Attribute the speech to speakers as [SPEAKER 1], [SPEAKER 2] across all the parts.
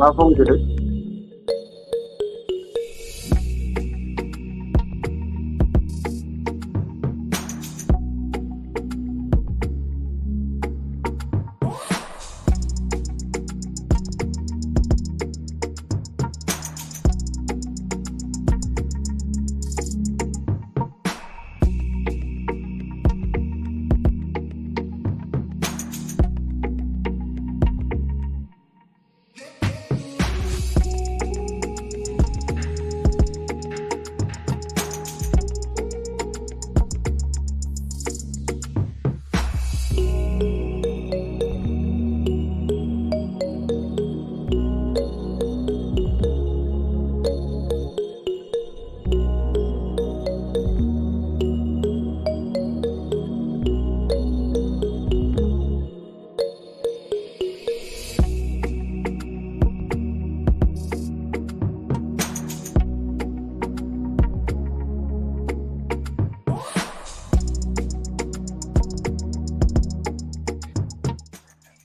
[SPEAKER 1] How come you did?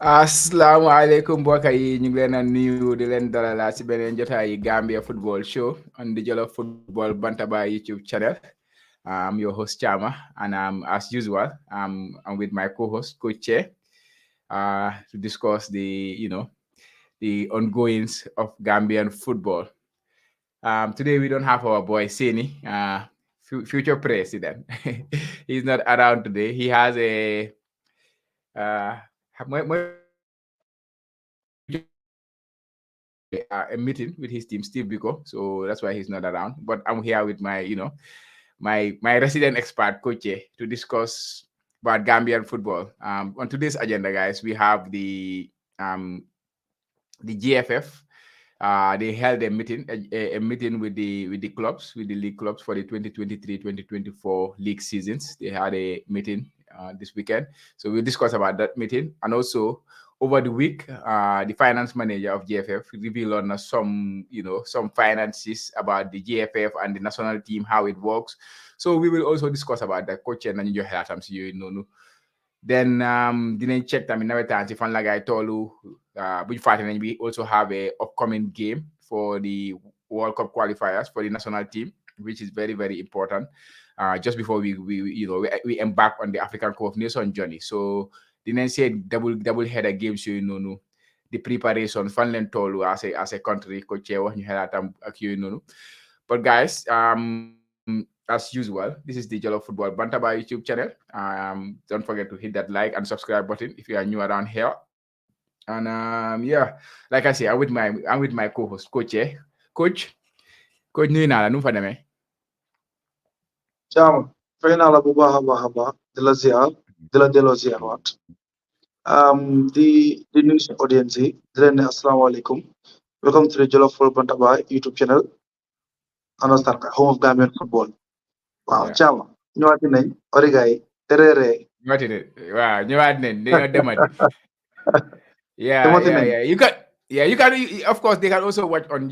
[SPEAKER 2] Assalamualaikum mbokk yi ñu ngi leen a nuyu di leen dalala ci beneen jotaay Gambia Football Show on the Jollof Football Bantaba YouTube channel. I'm your host Chama, and as usual, I'm with my co-host Coach Che, to discuss the ongoings of Gambian football. Today we don't have our boy Seni, future president. He's not around today. He has a meeting with his team, Steve Biko, so that's why he's not around. But I'm here with my resident expert, Koche, to discuss about Gambian football. On today's agenda, guys, we have the GFF. They held a meeting, a meeting with the clubs, with the league clubs for the 2023-2024 league seasons. They had a meeting this weekend, so we'll discuss about that meeting. And also over the week, the finance manager of GFF revealed on some finances about the GFF and the national team, how it works. So we will also discuss about the coach and your health. Then didn't check them in Nawettan si fan la guy tolu we also have a upcoming game for the World Cup qualifiers for the national team, which is very, very important. Just before we embark on the African Cup of Nations journey. So didn't say double header games, the preparation fan len tolu as a country coach but guys, as usual, this is the Jollof Football Bantaba YouTube channel. Don't forget to hit that like and subscribe button if you are new around here. And like I say, I'm with my co-host, Coach. Coach, nuyu naa la nu mu fa demee.
[SPEAKER 1] Chama, fay naa la bu baax a baax a baax di la ziar di la delloo ziar waat. Di nuyu suñu audience yi di leen ne asalaamaaleykum. Welcome to the Jollof Football Bantaba YouTube channel. Understand ka home of Gambian football. Waaw Chama ñëwaati nañ origay terere.
[SPEAKER 2] ñëwaat nañ dañoo demati. Yeah. You can. Of course, they can also watch on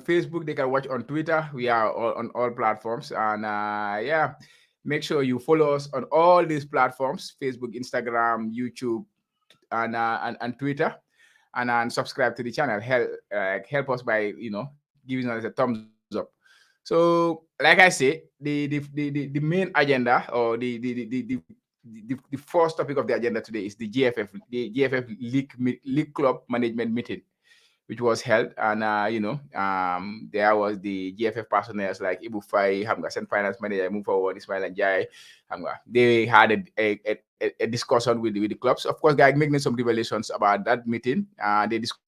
[SPEAKER 2] Facebook. They can watch on Twitter. We are on all platforms, and make sure you follow us on all these platforms: Facebook, Instagram, YouTube, and Twitter, and subscribe to the channel. Help us by giving us a thumbs up. So, like I say, the main agenda or the first topic of the agenda today is the GFF League Club Management Meeting, which was held, and there was the GFF personnel like Ibu Fai, St. Finance Manager, Move Forward, Ismail and Jai. They had a discussion with the clubs. Of course, guys, making some revelations about that meeting. They discussed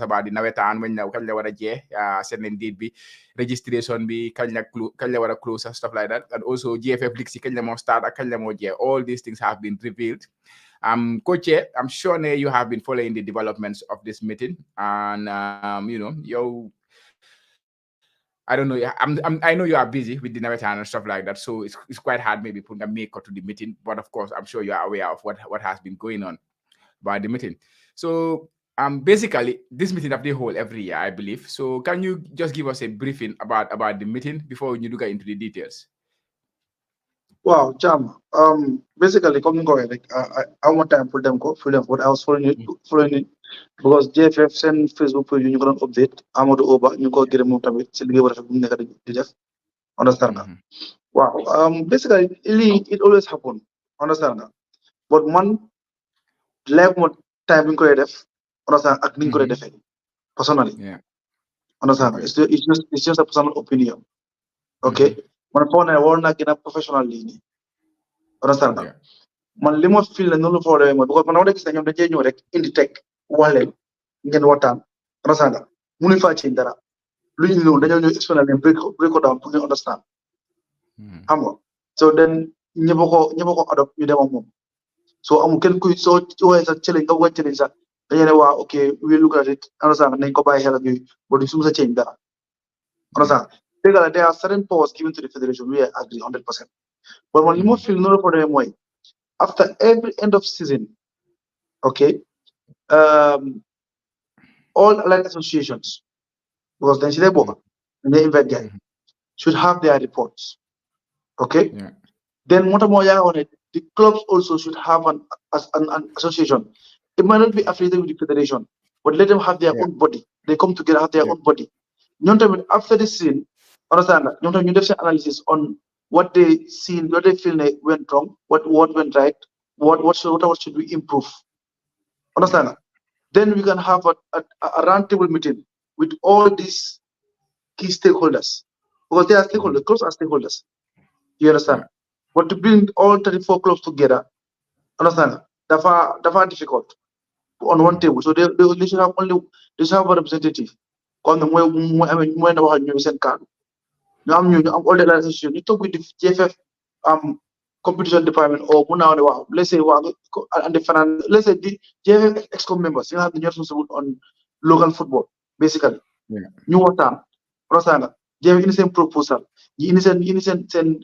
[SPEAKER 2] about the Nawettan when kañ la war a jeex seen leen date bi registration bi kañ la war a close and stuff like that, and also GFF league si kañ la moo start ak kañ la moo jeex. All these things have been revealed. Coach, I'm sure you have been following the developments of this meeting, and I don't know. I know you are busy with the Nawettan and stuff like that, so it's quite hard maybe putting a maker to the meeting. But of course, I'm sure you are aware of what has been going on by the meeting. So basically, this meeting of the whole every year, I believe. So can you just give us a briefing about the meeting before you get into the details?
[SPEAKER 1] Wow, Chama. Basically, come go like I want time for them go for them, but I was following because GFF seen Facebook page ñu ko doon update Amadou Oba ñu ko gërëm moom tamit si liggéey bu rafet bu mu nekk di def understand nga waaw basically it always happen understand nga but man léegi mo time bi ñu koy def understand ak ni ñu ko doon defee personally understand nga it's just a personal opinion okay man foog ne war naa gën a professional lii nii understand nga man li ma feel ne noonu la fa war a demee mooy because man dama gis ne ñoom dañuy ñëw rek indi teg wax leen ngeen waxtaan understand nga mënuñ faa ci dara lu ñu ñëw dañoo ñëw explain leen break ko down pour ñu understand xam nga so then ñëpp ko adopt ñu dem ak moom so amul kenn kuy soo waxee sax challenge nga wax challenge sax dañu ne waa ok we look at it understand nañ ko bàyyi xel ak yooyu ba du su sa change dara understand dégg la there are certain powers given to the federation we agree 100% but man li ma feel noonu la fa demee mooy after every end of season okay all allied associations because then si day bokk dañuy invite guys should have their reports okay then moo tax moo yaakaar ne the clubs also should have an association. It might not be affiliated with the federation, but let them have their own body. They come together, have their own body. After the scene, understand that you do analysis on what they seen, what they feel went wrong, what went right, what should we improve. Understand that? Then we can have a roundtable meeting with all these key stakeholders. Because they are stakeholders, clubs are stakeholders. You understand? But to bring all 34 clubs together, understand, that's difficult on one table. So they should have a representative. On the when you send card. Now I'm all the association. You talk with the GFF competition department or let's say and the let's say the GFF EXCO members, you have the responsible on local football, basically. New water, understand. They have innocent proposal. Innocent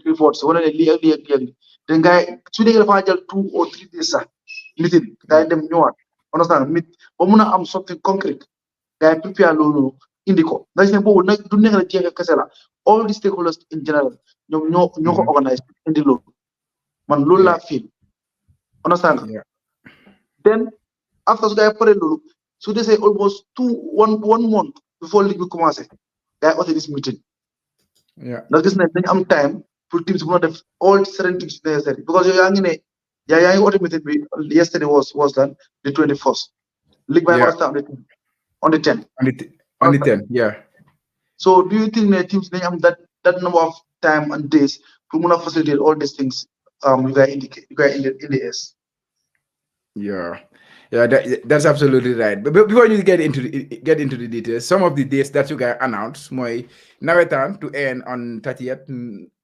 [SPEAKER 1] reports. One then guy today if I 2 or 3 days meeting guy them new one. Understand? Meet but am something concrete. Guy prepare loan indico. That's the board do never kasela. All the stakeholders in general no organized in the loan. Man lola feel. Understand? Then after guy put a so they say almost 1 month before league will commence. Guy author this meeting. Now this night am time for teams to have all certain teams necessary because you're young in automated yesterday was done the 21st. League by start on the 10th.
[SPEAKER 2] On the 10th, yeah.
[SPEAKER 1] So do you think the teams they have that number of time and days to facilitate all these things you guys indicate you guys in the S?
[SPEAKER 2] Yeah, that's absolutely right. But before you get into the details, some of the dates that you guys announced, my Nawettan to end on 30th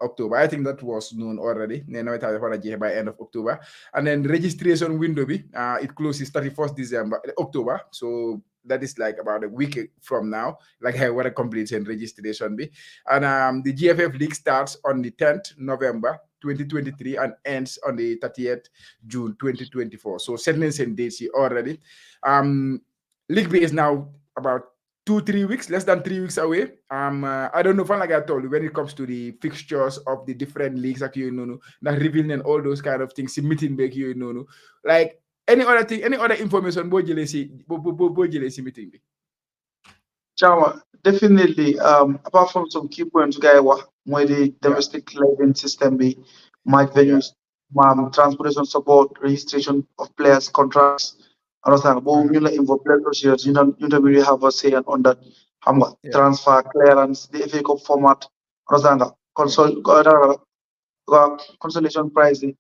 [SPEAKER 2] October. I think that was known already. Nawettan by end of October, and then registration window it closes 31st October. So that is like about a week from now. Like I want to complete and registration and the GFF league starts on the 10th November 2023 and ends on the 30th June 2024. So sentences and dates already. League B is now about 2-3 weeks, less than 3 weeks away. I don't know, like I told you, when it comes to the fixtures of the different leagues, like not revealing and all those kind of things, meeting back like any other thing, any other information, bo jele meeting.
[SPEAKER 1] Chama, definitely. Apart from some key points, guy, where the domestic lighting system be, match venues, transportation support, registration of players, contracts, understand. But you involve players, you don't really have a say on that. Transfer clearance, the FA Cup format, understand. Consolation prize, the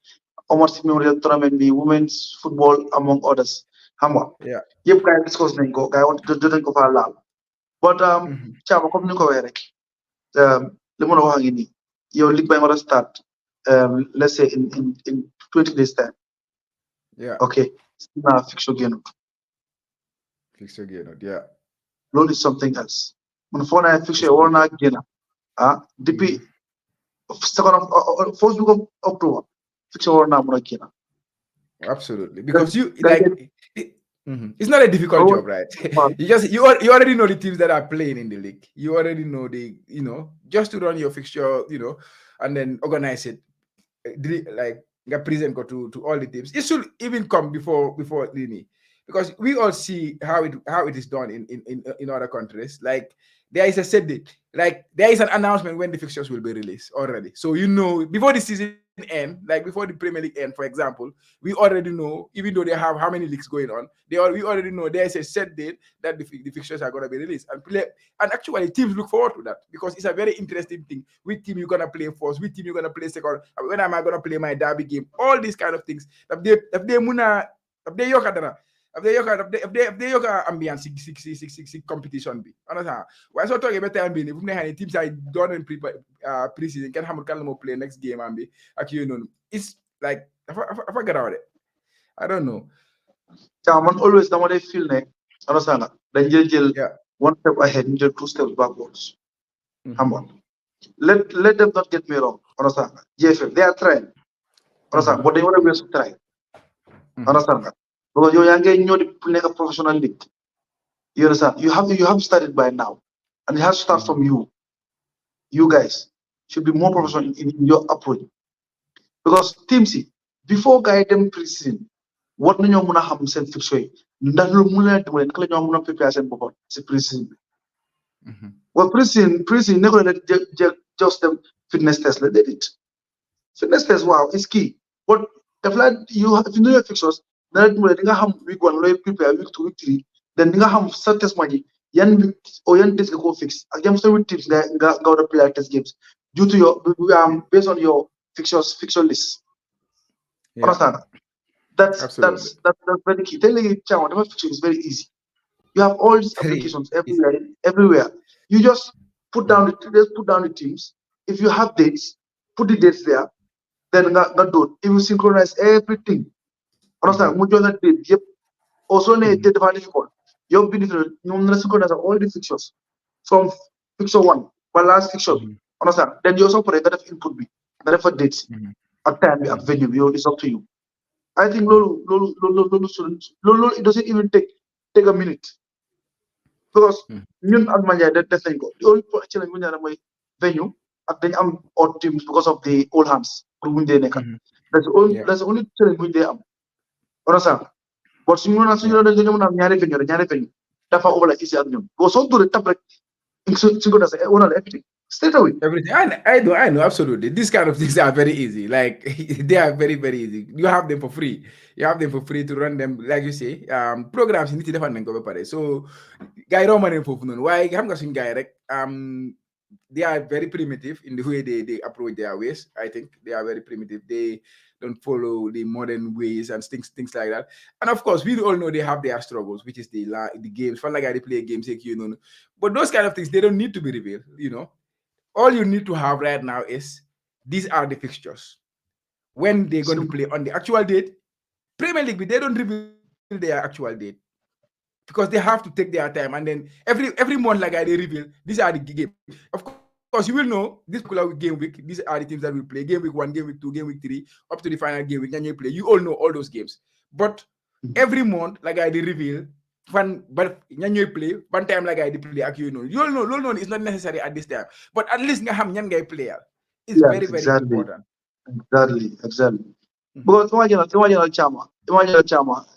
[SPEAKER 1] Omar Memorial Tournament, the women's football, among others. Yep, guy, discuss go. Guy, want to do go for a but Chama, comme ni ko waxee rek li ma la wax ngi nii yow league by war start let's say in 20 days time. Okay. Fixture génnut.
[SPEAKER 2] Yeah.
[SPEAKER 1] Loolu is something else. Man foo naa fixture war naa génn depuis first week of October fixture war naa mën a génn.
[SPEAKER 2] Absolutely, because you like. It's not a difficult job, right? you already know the teams that are playing in the league. You already know just to run your fixture, and then organize it, like present to all the teams. It should even come before Lini, because we all see how it is done in other countries. Like there is a set date, like there is an announcement when the fixtures will be released already. So before the season end, like before the Premier League end, for example, we already know, even though they have how many leagues going on, we already know there is a set date that the fixtures are going to be released, and actually teams look forward to that because it's a very interesting thing. Which team you're gonna play first? Which team you're gonna play second? When am I gonna play my derby game? All these kind of things. If they muna, if they yokadana, if they yoka ambiance six competition be. Understand? Why so talking about time being? If we teams are done in pre-season, can have play next game and be it's like I forget about it. I don't know.
[SPEAKER 1] Man always the one feel like understand then you
[SPEAKER 2] Yeah.
[SPEAKER 1] one step ahead, you 2 steps backwards.
[SPEAKER 2] Mm-hmm.
[SPEAKER 1] Let them not get me wrong. Understand? GFF, they are trying. Understand? But they always try. Understand? Because you're young and you're playing a professional league. You understand? You have started by now. And it has to start from you. You guys should be more professional in your approach. Because team C, before guide them pre-season, what no ñoo mëna xam seen fixture yi ndax lu mu leen dimbale naka la ñoo mëna préparer seen boppam si pre-season bi. Well, pre-season never let just them fitness test. They did it. Fitness test, wow, is key. But if you know your fixtures, then you have week 1, you prepare week 2, week 3, then you have set test money. Yan week or yan test go fix. Again, so with tips there, got to play test games due to your based on your fixture list.
[SPEAKER 2] Yeah.
[SPEAKER 1] Understand? That's very key. Telling you, whatever fixture is very easy. You have all these applications everywhere. You just put down the teams. If you have dates, put the dates there. Then not do it. It will synchronize everything. Understand? That date. Yep. Also, date difficult. You'll be different. You synchronize all the fixtures from fixture 1, but last fixture. Understand? Then you also put that of input B. That for dates. At time, at venue. It's up to you. I think Lolo, it doesn't even take a minute. Because ñun ak Manjai def nañ ko the only challenge bu ñu mooy venue ak dañ am odd teams because of the old hands pour buñ dee nekkat that's the only challenge buñ dee am understand but suñu dañu mën a am ñaari venue dafa overlap ici ak ñun boo soo dóoree tab rek suñ ko dase wonal everything straight away.
[SPEAKER 2] Everything. I know, absolutely. These kind of things are very easy. Like they are very, very easy. You have them for free. You have them for free to run them, like you say. Programs you need to define them. So guy Roman for why I'm going guy they are very primitive in the way they approach their ways. I think they are very primitive. They don't follow the modern ways and things like that. And of course, we all know they have their struggles, which is the games. For like they play games, but those kind of things they don't need to be revealed. All you need to have right now is these are the fixtures. When they're going to play on the actual date, Premier League, they don't reveal their actual date because they have to take their time. And then every month, like they reveal, these are the games. Of course, you will know this particular game week, these are the teams that will play. Game week 1, game week 2, game week 3, up to the final game week, and you play. You all know all those games. But every month, like they reveal, but you play one time like I play you all know it's not necessary at this time, but at least nga xam ñan ngay player is very important.
[SPEAKER 1] Exactly. Because imagine Chama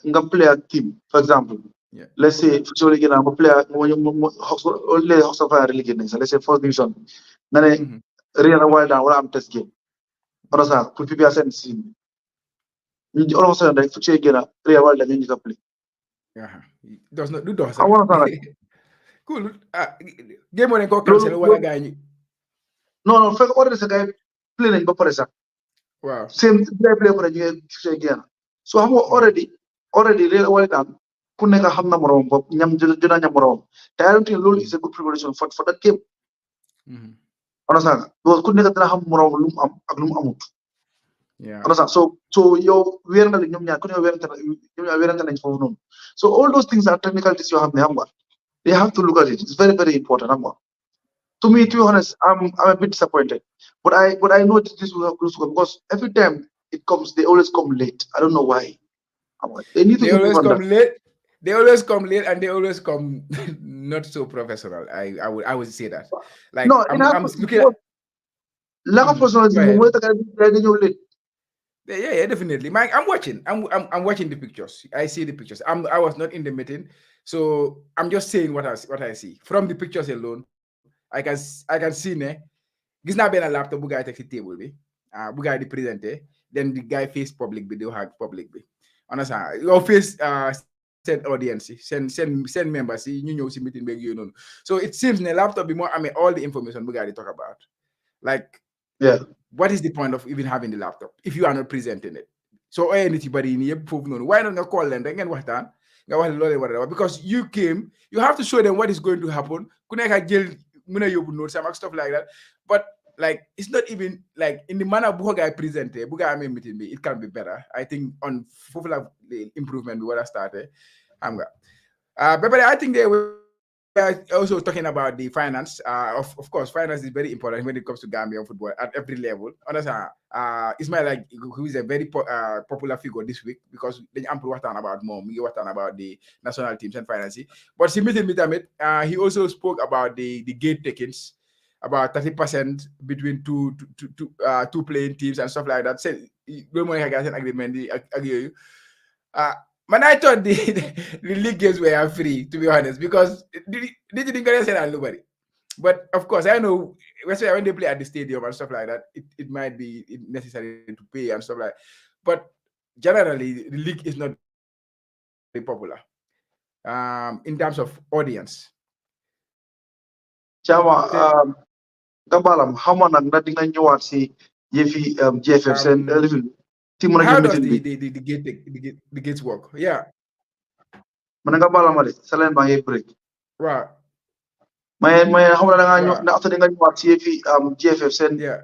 [SPEAKER 1] nga play a team, for example. Let's say actually gina mo player let's say first division nane Real Wild down wala am test game understand pour prepare sen team ñu all of a sudden rek actually gina Real Wild dañu ñu play.
[SPEAKER 2] Does not do does. Cool. Game on ko cancel wala gañi.
[SPEAKER 1] No, fekk already sa guy play nañ ba pare sax.
[SPEAKER 2] Wow.
[SPEAKER 1] Same play ko ñu ci gën. So xam already Real Wild down ku nekk xam na morom bop ñam dina ñam morom. I don't think lolu is a good preparation for that game. Understand? Because ku nekk dina xam morom lu mu am ak lu mu amut.
[SPEAKER 2] Yeah.
[SPEAKER 1] Understand? So yow wér nga ñom ñaar ku ñu wérante nañ fofu non. So all those things are technicalities you have nga. They have to look at it. It's very, very important. To me, to be honest, I'm a bit disappointed. But I know this will have close because every time it comes, they always come late. I don't know why. They need to
[SPEAKER 2] always come late. They always come late and they always come not so professional. I would say that. Like
[SPEAKER 1] no,
[SPEAKER 2] I'm looking at
[SPEAKER 1] lack of professionalism. Late.
[SPEAKER 2] Yeah, definitely. Mike, I'm watching. I'm watching the pictures. I see the pictures. I was not in the meeting, so I'm just saying what I see from the pictures alone. I can see ne. Gis na ben laptop bu guy take the table bi. Bu guy di presenter. Then the guy face public bi, they have public bi. Understand? Your face send audience, send members, you know, see meeting beg you know. So it seems ne laptop be more I mean all the information bu guy they talk about. Like
[SPEAKER 1] Yeah.
[SPEAKER 2] what is the point of even having the laptop if you are not presenting it? So anybody in here prove no. Why don't you call them? Then what time? Because you came, you have to show them what is going to happen. Stuff like that. But like it's not even like in the manner Buga presented, Buga meeting me, it can be better. I think on full of the improvement we would started. But I think they were also talking about the finance. Of course, finance is very important when it comes to Gambian football at every level. Understand? Ismail, like, who is a very popular figure this week because they ample what about mom, you what about the national teams and finance. But he also spoke about the gate takings, about 30% between two playing teams and stuff like that. Said, agreement. Uh, Man, I thought the league games were free, to be honest, because they didn't get say nobody. But of course, I know when they play at the stadium and stuff like that, it might be necessary to pay and stuff like that. But generally, the league is not very popular in terms of audience.
[SPEAKER 1] Chama gabalam xamoon nag na di nga ñëwaat si yëfi GFF seen lifin ti mën a
[SPEAKER 2] How
[SPEAKER 1] ñëw
[SPEAKER 2] does
[SPEAKER 1] meeting bi
[SPEAKER 2] the gates work? Yeah.
[SPEAKER 1] ma ne nga balama de sa leen baa ngi break
[SPEAKER 2] Right.
[SPEAKER 1] may xam na da ngaa ñëw
[SPEAKER 2] Right.
[SPEAKER 1] ne after di nga ñëwaat si yëfi GFF seen
[SPEAKER 2] Yeah.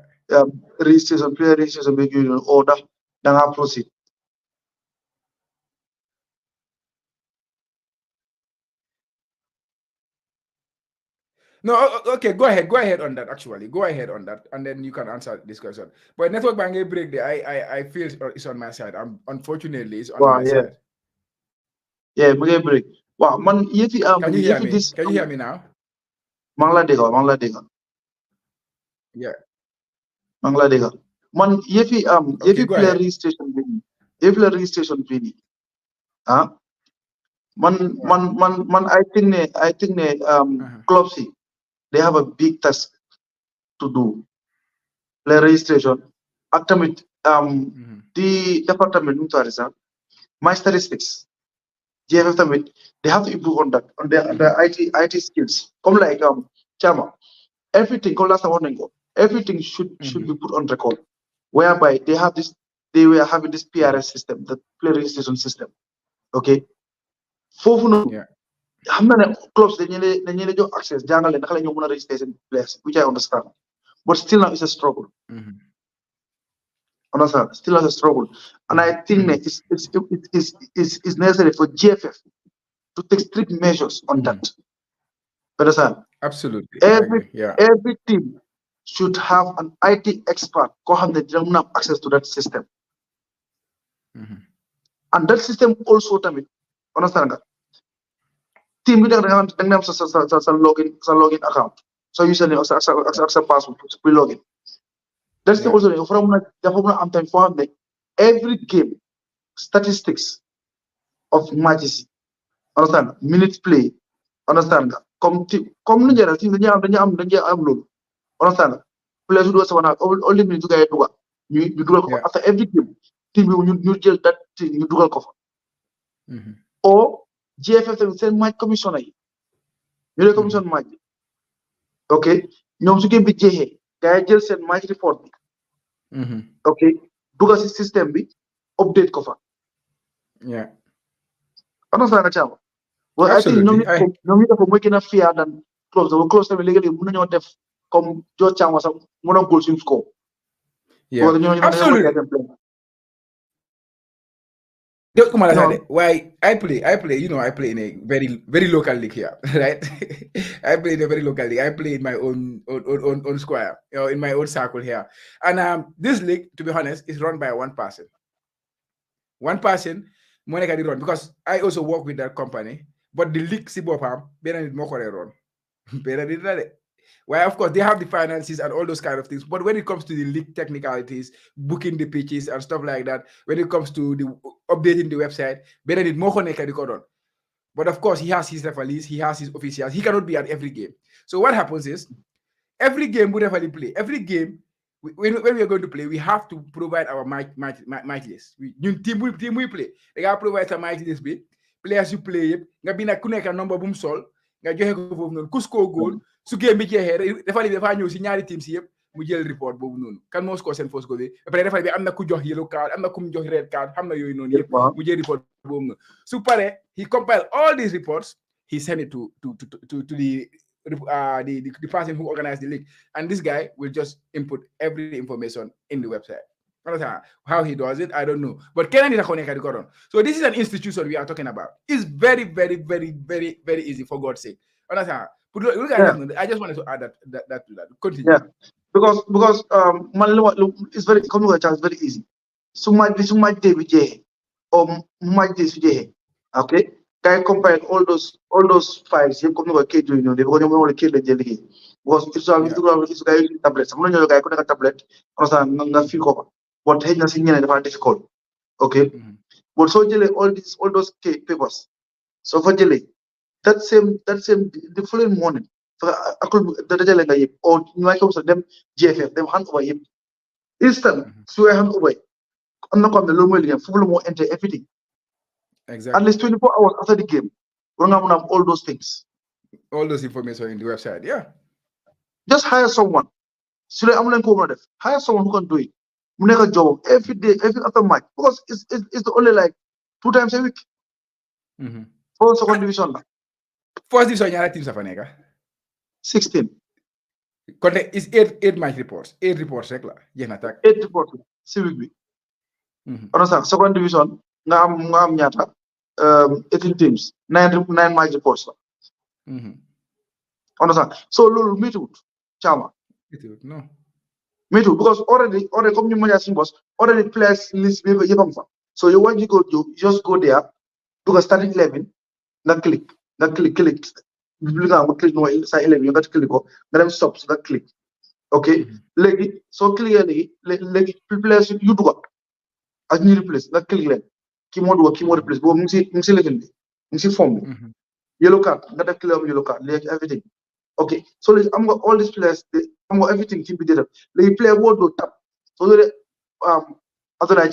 [SPEAKER 1] registration player registration bi yooyu noonu o da ngaa proceed
[SPEAKER 2] No, okay, go ahead on that. Actually, go ahead on that, and then you can answer this question. But network banking break, I feel it's on my side. Unfortunately, it's on
[SPEAKER 1] waaw
[SPEAKER 2] my side.
[SPEAKER 1] mu ngi break waaw man yëfi
[SPEAKER 2] Can you hear
[SPEAKER 1] yëfi
[SPEAKER 2] me?
[SPEAKER 1] dis
[SPEAKER 2] Can you hear me now?
[SPEAKER 1] maa ngi la dégg maa ngi la dégg
[SPEAKER 2] Yeah.
[SPEAKER 1] maa ngi la dégg man yëfi
[SPEAKER 2] Okay, go
[SPEAKER 1] player
[SPEAKER 2] ahead.
[SPEAKER 1] registration bi nii yëfi player registration bi nii ah man I think ne clubs yi they have a big task to do player registration ak tamit di department nu mu tuddati sax my statistics GFF tamit they have to improve on that on their IT skills comme like Chama everything comme last time wax nañ ko everything should be put on record whereby they were having this PRS system the player registration system okay foofu noonu
[SPEAKER 2] Yeah.
[SPEAKER 1] xam na ne clubs dañu leen jox access jàngale naka la ñu mën a register seen players which I understand but still now it's a struggle understand still as a struggle and I think that it's necessary for GFF to take strict measures on that understand
[SPEAKER 2] Absolutely.
[SPEAKER 1] every team should have an IT expert who have access to that system and that system also tamit understand nga team bi da nga am sa login account so username ak sa password pour login that system also dafa mën a am tamit foo xam ne every game statistics of matches understand minutes play understand nga comme lu njëriñ team dañuy am loolu understand nga players who do someone all the minutes gars yi dugal ñu dugal ko fa after every game team bi ñu jël that team ñu dugal ko fa o GFF tamit seen match commissioner yi ñu ne commission match bi ok ñoom su game bi jeexee gars yi jël seen match report bi ok dugal si système bi update ko fa understand nga Chama well I think ñoom ñu def mooy gën a fier dan close tamit léegi-léegi mën nañoo def comme George Chama sax mën a goal suñu score
[SPEAKER 2] absolutely why I play, you know, I play in a very, very local league here, right? I play in a very local league. I play in my own square, you know, in my own circle here. And this league, to be honest, is run by one person. One person, Monica did run because I also work with that company. But the league, Sibopam, better need more run. Better did that. Well, of course, they have the finances and all those kind of things. But when it comes to the league technicalities, booking the pitches and stuff like that, when it comes to the updating the website, better need more connect the cordon. But of course, he has his referees, he has his officials. He cannot be at every game. So what happens is, every game we referee play, every game when we are going to play, we have to provide our match list. Team we play. They got provide a match list bi. Players you play yep. Nga bina ku nek number bu mu sol. Nga joxe ko fofu non. Ku score goal. Su game bi jeexee dafa ñëw si ñaari teams yëpp mu jël report boobu noonu kan moo score seen first goal bi après dafa bi am na ku jox yellow card am na ku mu jox red card xam na yooyu noonu yëpp mu jël report boobu noonu su paree he compile all these reports he send it to the person who organized the league, and this guy will just input every information in the website. How he does it, I don't know. But Kenya is a so this is an institution we are talking about. It's very, very, very, very, very easy for God's sake. Understand? But look at that. I just wanted to add that to that. Continue.
[SPEAKER 1] Yeah, because it's very easy. So much day or much day. Okay, can compile all those files. You come to a kid, you know, they want to kill the jelly. Because it's a guy using tablets. I'm not a guy a tablet. Or feel cover. But hey, nothing in difficult. Okay, but so jelly all those papers. So for jelly, that same the following morning. I could the jelly guy or them GFF them hand over him. Instant, so I hand over. I'm not going to low full more enter everything.
[SPEAKER 2] Exactly.
[SPEAKER 1] At least 24 hours after the game, we're going to have all those things.
[SPEAKER 2] All those information in the website, yeah.
[SPEAKER 1] Just hire someone. Hire someone who can do it. Make a job every day, every other match. Because it's only like 2 times a week. For second division.
[SPEAKER 2] First division, your teams are
[SPEAKER 1] 16.
[SPEAKER 2] It's 8 match reports. 8 reports, regular.
[SPEAKER 1] 8 reports. Week. Understand? Second division, ngam nyata 18 teams, 9 match reports. Understand? So lulu me too, Chama.
[SPEAKER 2] No.
[SPEAKER 1] Me too, because already come you boss, already players list paper. So you want you just go there, do a starting 11, then click. You click no inside 11, you got to click then stop, so that click. Okay, so clearly players you do up. As you replace, that click len. Kimo replace. Go mungsi level. Form. Yellow card, that clear yellow card, like everything. Okay, so I'm got all these players. I'm got everything to be did. They play word do tap. So other than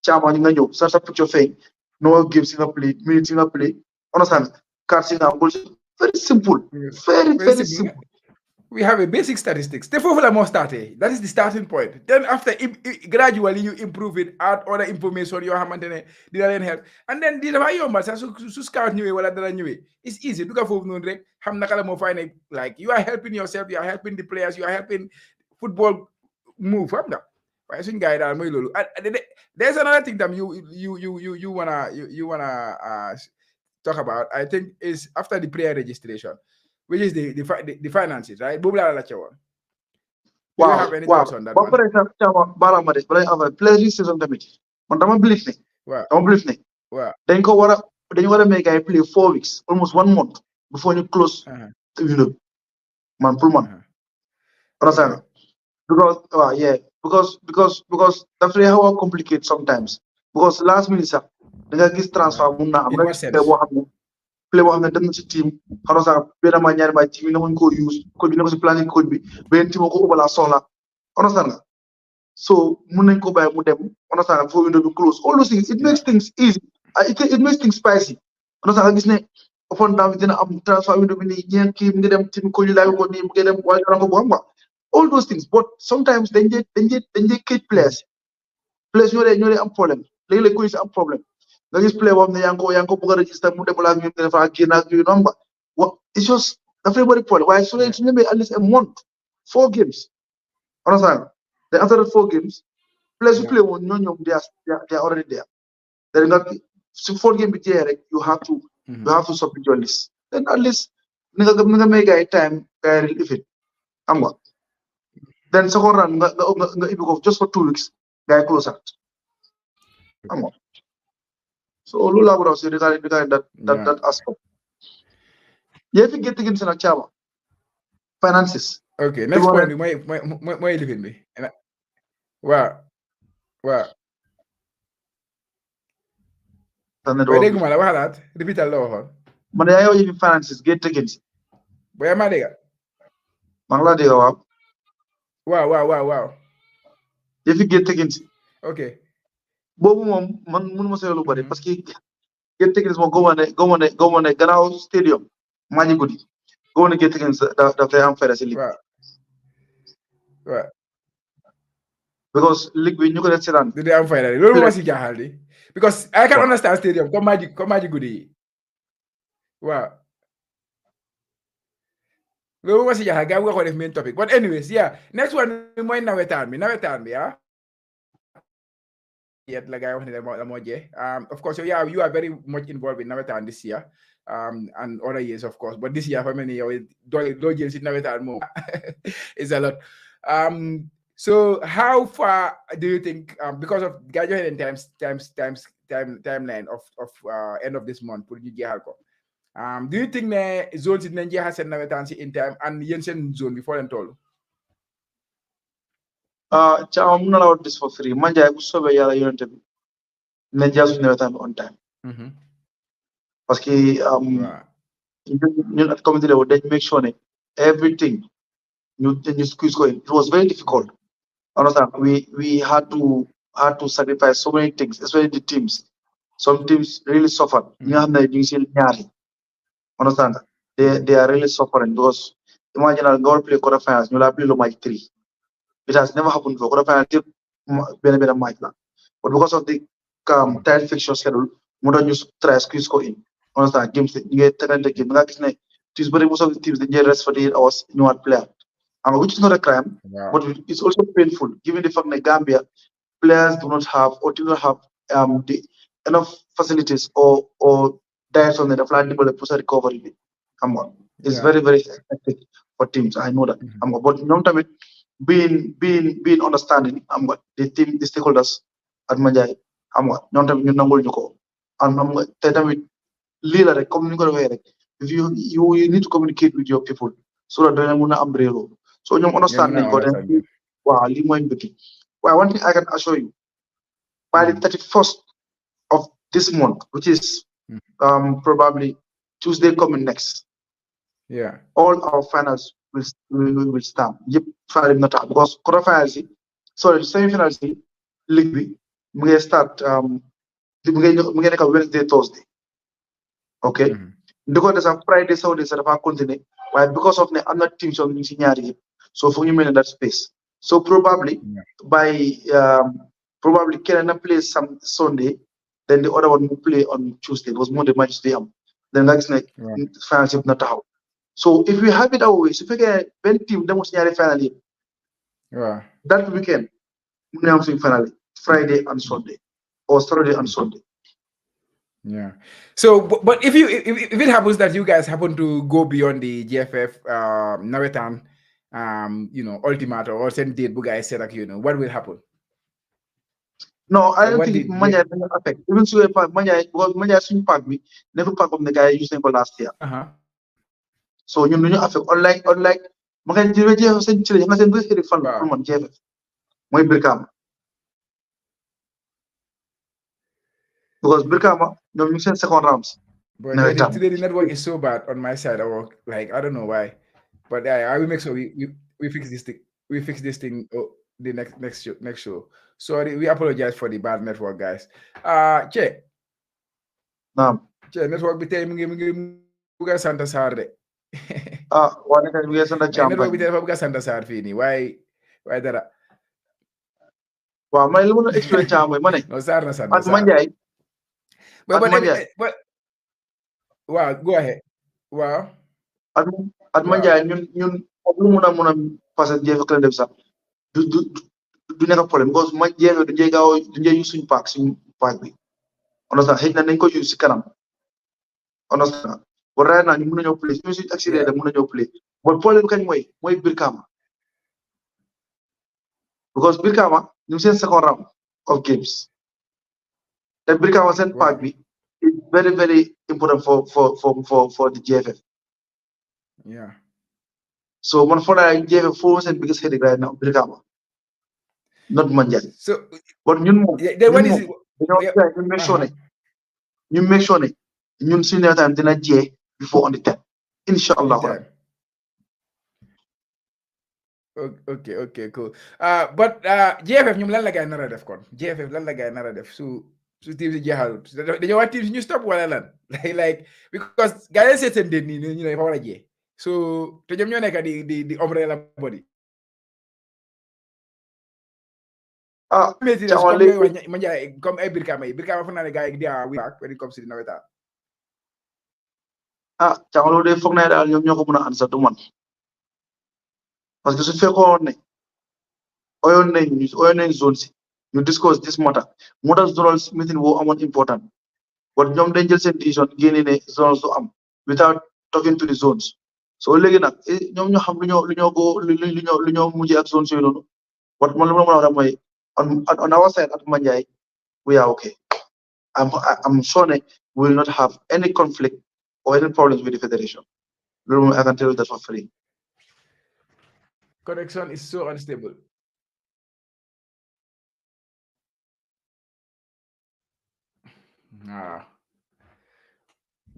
[SPEAKER 1] Cham on you start to put your face. No gives in a play, minutes in a play. Understand? Cards in a bullshit. Very simple. Very simple.
[SPEAKER 2] We have a basic statistics. The formula must start. That is the starting point. Then after gradually you improve it, add other information you have didn't help. And then so scout new way, it's easy. Look at like you are helping yourself, you are helping the players, you are helping football move. There's another thing that you wanna talk about. I think is after the player registration, which is the finances, right?
[SPEAKER 1] Wow.
[SPEAKER 2] Have any thoughts on that one?
[SPEAKER 1] But I have a player registration committee. But I'm believe me. I'm believe me. Then you want to make a play 4 weeks, almost 1 month before you close. You know, man, full month. Understand? Because that's really how I complicate sometimes. Because last minute, the transfer play wax na dem na ci team xaro sa benn ma ñaar ma team na ko use ko bi na ko ci planning coach bi ben team ko ubala soxla understand nga so mun nañ ko bay mu dem understand nga fo window bi close all those things it makes things easy it makes things spicy understand nga gis ne upon down dina am transfer window bi ni ñen ki ngi dem team ko ñu lay ko ni ngi dem way ko bu am all those things but sometimes dañ kate players ñoo am problème léegi ko ci am problème nga gis play boo xam ne yaa ngi ko bëgg a register mu dem la ñu dafa génn ak yu nomba it's just dafa bëri problème waaye su ñu at least a month 4 games understand then after the 4 games players who play woon ñoom they are already there then nga su 4 game bi jeexee rek you have to submit your list then at least ni nga may gay time gay relief it xam nga then second round nga ibbi ko just for 2 weeks gay close out xam nga so Lula would also regarding that aspect. You have to get against an Chama. finances.
[SPEAKER 2] Okay, next point. My living me. Wow. Wow. Waaye dégguma la waxalaat repeatal la waxoon.
[SPEAKER 1] Man yaa ngi wax finances gate taken si.
[SPEAKER 2] Booy maa dégg.
[SPEAKER 1] maa ngi laa dégg waaw.
[SPEAKER 2] waaw.
[SPEAKER 1] yëfi gate taken si.
[SPEAKER 2] ok.
[SPEAKER 1] boobu moom man mënuma see lu bari parce que gate taken si moom gëmuma ne gannaaw stadium maa ngi guddi gëmuma ne gate taken si daf lay am fere si ligue.
[SPEAKER 2] waaw.
[SPEAKER 1] because ligue bi ñu ko def si daan.
[SPEAKER 2] du dee am fayda loolu moo si jaaxal di. because I can understand stadium comme maa ji guddi yi waaw. loolu moo si jaaxal gaa nga ko def main topic but anyways yeah next one mooy nawetaan bi yet la gaa wax ne la moo jee of course you are very much involved in nawetaan this year and other years of course but this year for many yow doo jël si nawetaan moom is a lot so how far do you think because of gaa joxe leen timeline of end of this month pour ñu jeexal ko do you think ne zone si dinañ jeexal seen nawetaan si in time and yéen seen zone bi foo leen toll
[SPEAKER 1] Chama mun na la wax this for free Manjai bu soobee yàlla yonente bi dinañ jeexal suñu nawetaan bi on time parce que ñun at community level dañ make sure ne everything ñu squeeze ko in it was very difficult understand we had to sacrifice so many things especially the teams some teams really suffered ñi nga xam ne ñu ngi si ñaari understand they are really suffering because imagine nga war play quarter finals ñu la play lo match 3 it has never happened before quarter finals yëpp benn match la but because of the tight fixture schedule mu doon ñu try squeeze ko in understand games ñu ngi tenante game nga gis ne teams bëri most of the teams dañuy rest for the 8 hours ñëwaat play which is not a crime, but it's also painful given the fact that Gambia players do not have or do not have enough facilities or diets on the flight develop for recovery. It's very, very hectic for teams. I know that. But long time being understanding, the team, the stakeholders at Manjai, long time you know you go. And Lila, if you need to communicate with your people so that they will not umbrella. So you understand wow, one thing I can assure you, by the 31st of this month, which is probably Tuesday coming next, all our finals will start. Because quarterfinals, sorry, semi-finals, league we start Wednesday, Thursday. Okay? Because there's a Friday, Saturday, Saturday, continue. Why? Because of the other teams on the so for you in that space. So probably by probably Canada plays some Sunday, then the other one will play on Tuesday. It was more the match day. Then next night finals not out. So if we have it our way, so if we get one team demonstrate finally that weekend, we have finally Friday and Sunday or Saturday and Sunday.
[SPEAKER 2] Yeah. So, but if it happens that you guys happen to go beyond the GFF Nawettan, ultimate or send date, bu guys said, what will happen?
[SPEAKER 1] No, I don't think Manja will affect. Even so, Manja, because Manja swing park me never park of the guy using for last year. So you know, affect unlike Manja GFF send Chile, you send this fun from GFF. My Birkama. Because Birkama, no mixing second rounds.
[SPEAKER 2] But today the network is so bad on my side. I don't know why, but I will make sure we fix this thing. We fix this thing. The next show. Sorry, we apologize for the bad network, guys. Che. Che network bitay mi buga Santa Sarde.
[SPEAKER 1] Wala ka buga Santa Chamba.
[SPEAKER 2] Network bitay buga Santa Sar fini. Why dara?
[SPEAKER 1] Wa may lu mo explain Chamba mané.
[SPEAKER 2] No Sar na Santa Sar.
[SPEAKER 1] Manjay.
[SPEAKER 2] But wow, go ahead. Wow.
[SPEAKER 1] At Manjay ñun lu mëna passer jeuf ak def sax. Du nekk problème because ma jeefe du njee use suñu paak bi understand xëy na nañ ko use si kanam understand but right now ñu mën nañoo play suñu accident da mën nañoo play but problème bi kañ mooy Birkama because Birkama ñu seen second round of games te Birkama seen paak bi is very very important for the GFF So man for that GFF 4% biggest headache right now, Brikama, not Manjari.
[SPEAKER 2] So
[SPEAKER 1] But
[SPEAKER 2] then what is it?
[SPEAKER 1] you make sure you make sure ñun suñu time dina jee before on the 10th.
[SPEAKER 2] On the
[SPEAKER 1] Inshallah.
[SPEAKER 2] time. Okay, cool. But GFF ñoom lan la gaay nara def kon GFF lan la gaay nara def su team si jeexalut dañoo wax team si ñu stop wala lan like because gaay yi seet seen déet nii ñu ne dafa war a jee so te ñoom ñoo nekk di umbrella body comme ay Brikama foog naa ne gaay yi dia wi back when it comes to the Nawettan
[SPEAKER 1] Jamono de foog naa daal ñoom ñoo ko mën a answer du man parce que su fekkoon ne oyoon nañ zone si ñu discuss this matter moo tax zonal meeting boo amoon important but ñoom dañ jël seen décision génne ne zones du am without talking to the zones so léegi nag ñoom ñoo xam lu ñoo mujjee ak zones yooyu noonu but man lu ma mën a wax mooy on our side at Manjai we are okay. I'm sure we will not have any conflict or any problems with the federation. I can tell you that for free.
[SPEAKER 2] Connection is so unstable.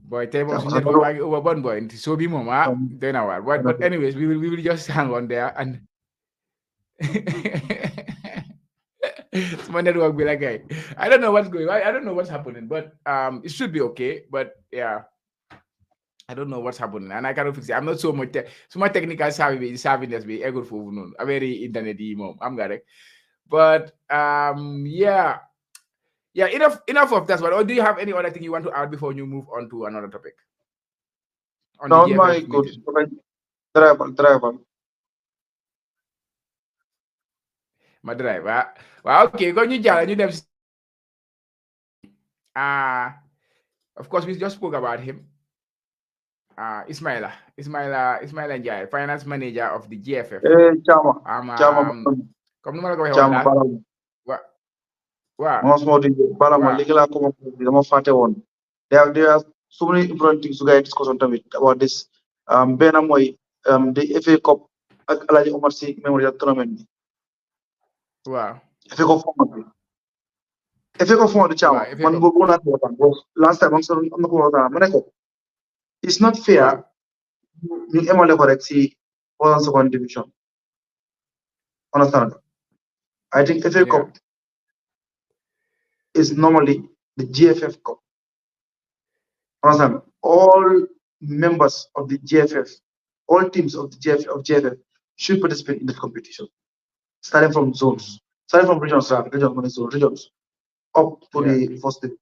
[SPEAKER 2] Boy, table network over one boy. So be mama. Then our but anyways, we will just hang on there and my network be like, hey, I don't know what's going on. I don't know what's happening, but it should be okay. But yeah, I don't know what's happening, and I cannot fix it. I'm not so much technical savviness be able for no. A very internet mom. I'm got it. But yeah, enough of that. But or do you have any other thing you want to add before you move on to another topic?
[SPEAKER 1] On the my good driver.
[SPEAKER 2] My driver. Well, okay, go you them. Of course, we just spoke about him. Ismaila Njai, finance manager of the GFF.
[SPEAKER 1] Chama.
[SPEAKER 2] Comme nous m'avons dit,
[SPEAKER 1] there are so many important things to get discussion about this. The FA Cup Alaji Omar Sy Memorial Tournament.
[SPEAKER 2] Wow.
[SPEAKER 1] FA Cup format. FA Cup format Chama. Last time I'm not it's not fair. You emale correct see first second division. Understand? I think FA Cup is normally the GFF Cup. Understand? All members of the GFF, all teams of the GFF should participate in the competition. Starting from zones, starting from regions, up to the first division.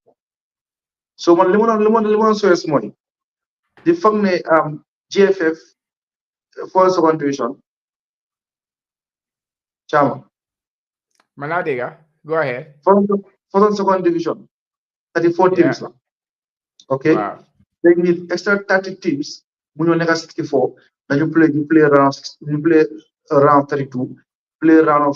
[SPEAKER 1] So when lemon so small. The fact GFF first second division. Chama.
[SPEAKER 2] Maladega, go ahead.
[SPEAKER 1] First second division. 34 teams. Okay.
[SPEAKER 2] Wow.
[SPEAKER 1] They need extra 30 teams. When you 64, then you play around 32, play around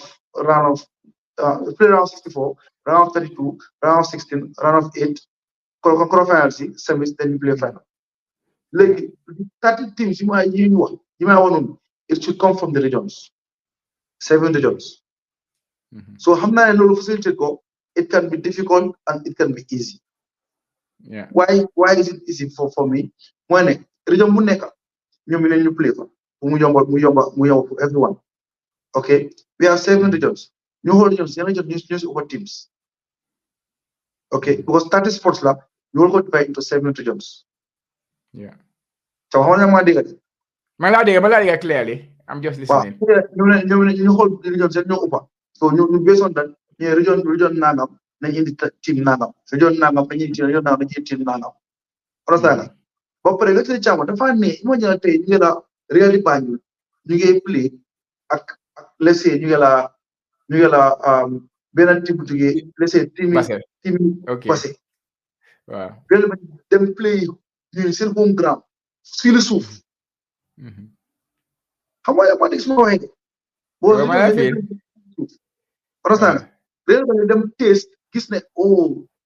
[SPEAKER 1] 64, round 32, round 16, round of 8, qualifiers, semis, then you play final. Like 30 teams, you might want it should come from the regions. 7 regions. So Hamna and Lulu facility go, it can be difficult and it can be easy.
[SPEAKER 2] Yeah.
[SPEAKER 1] Why is it easy for me? When region Muneka, you play for everyone. Okay, we have 7 regions. New whole regions, news over teams. Okay, because 30 sports lab, you will go divide into 7 regions.
[SPEAKER 2] Yeah.
[SPEAKER 1] So how am I doing it?
[SPEAKER 2] Maladega clearly. I'm just listening.
[SPEAKER 1] You hold the regions and you over. So you based on that, region Nagam, then team Nagam. Region Nagam, then team Nagam. Understand? But for the chama, the fine name, you get really bad. You get play. Let's say you get Benin team to get, let's say team
[SPEAKER 2] okay. Wow.
[SPEAKER 1] Them play you still home ground. Still soft. How much money is more head? Understand? Really them taste gisne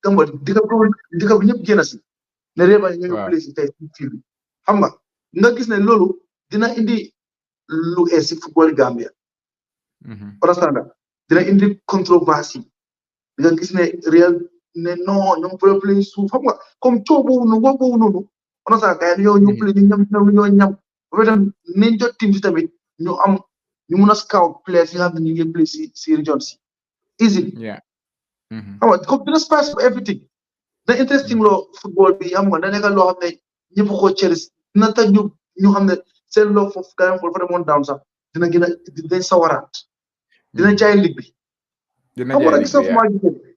[SPEAKER 1] somebody dika ñep genasi ne reba ñu place tay field xam nga gisne lolu dina indi lu si football Gambia
[SPEAKER 2] Mhm.
[SPEAKER 1] understand nga dina indi controverse di nga gis ne real ne non ñoom pro play suuf xam nga comme coow boobu noonu understand nga yow ñu play ñu ñam ba tam nañ jot team si tamit ñu am ñu mun a scout players yi nga xam ne ñu ngi play si region si easy
[SPEAKER 2] Yeah. Mhm.
[SPEAKER 1] xam nga comme dina space for everything da interesting loo football bi xam nga da nekk loo xam ne ñëpp ko cheris dina tax ñu xam ne seen loo foofu gars yi fa demoon down sax dina gën a dinañ sawaraat dina jaay ligue bi
[SPEAKER 2] Dina
[SPEAKER 1] xam nga
[SPEAKER 2] jaay
[SPEAKER 1] nag
[SPEAKER 2] ligue
[SPEAKER 1] sa
[SPEAKER 2] bi,
[SPEAKER 1] fu
[SPEAKER 2] yeah.
[SPEAKER 1] maa gisee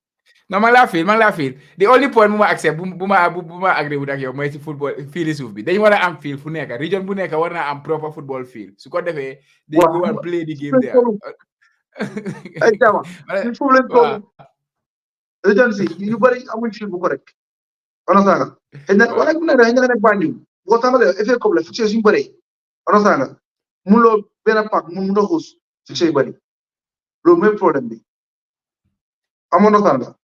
[SPEAKER 2] No, man laa feel the only point bu ma accept bu ma agree wut ak yow mooy ci football fiili suuf bi dañu war a am field fu nekk region bu nekk war naa am proper football field su ko defee they go and play the game there.
[SPEAKER 1] ay jaama ñun foofu lañ toll
[SPEAKER 2] waaw
[SPEAKER 1] region si ñu bëri amuñ field bu correct understand nga xëy na wala bu nekk nga ne Banjul boo tàmbalee effet comme la fixé suñu bëree understand nga mun loo benn pack mun a xuus fixé yu bëri loolu mooy problème bi amoon understand nga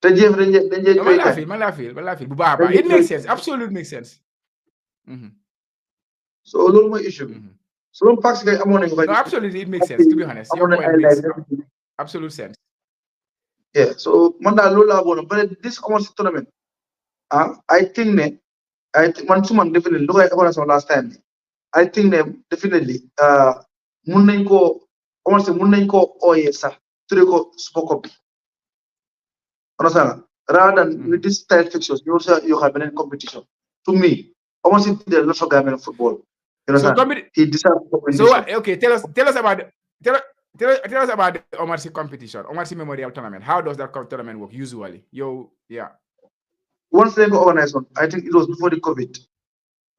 [SPEAKER 1] te jéem dañ
[SPEAKER 2] man laa feel bu baax a baax it makes sense absolutely makes sense.
[SPEAKER 1] so loolu mooy issue bi so loolu pack si kay amoon nañu
[SPEAKER 2] no absolutely it makes sense to be honest your point makes absolute sense.
[SPEAKER 1] Yeah, so man daal loolu laa bëggoon but this amoon si tournament I think ne man su man definitely lu koy évaluation last time I think ne definitely mun nañ koo ooyee sax tudde ko Super Cup bi understand rather than with this style fixtures you also you have beneen competition to me almost there lots of Gambian football you understand he deserves
[SPEAKER 2] so okay tell us about tell us about the Omar Sy competition, Omar Sy Memorial Tournament. How does that tournament work usually?
[SPEAKER 1] Once they go organized one, I think it was before the COVID.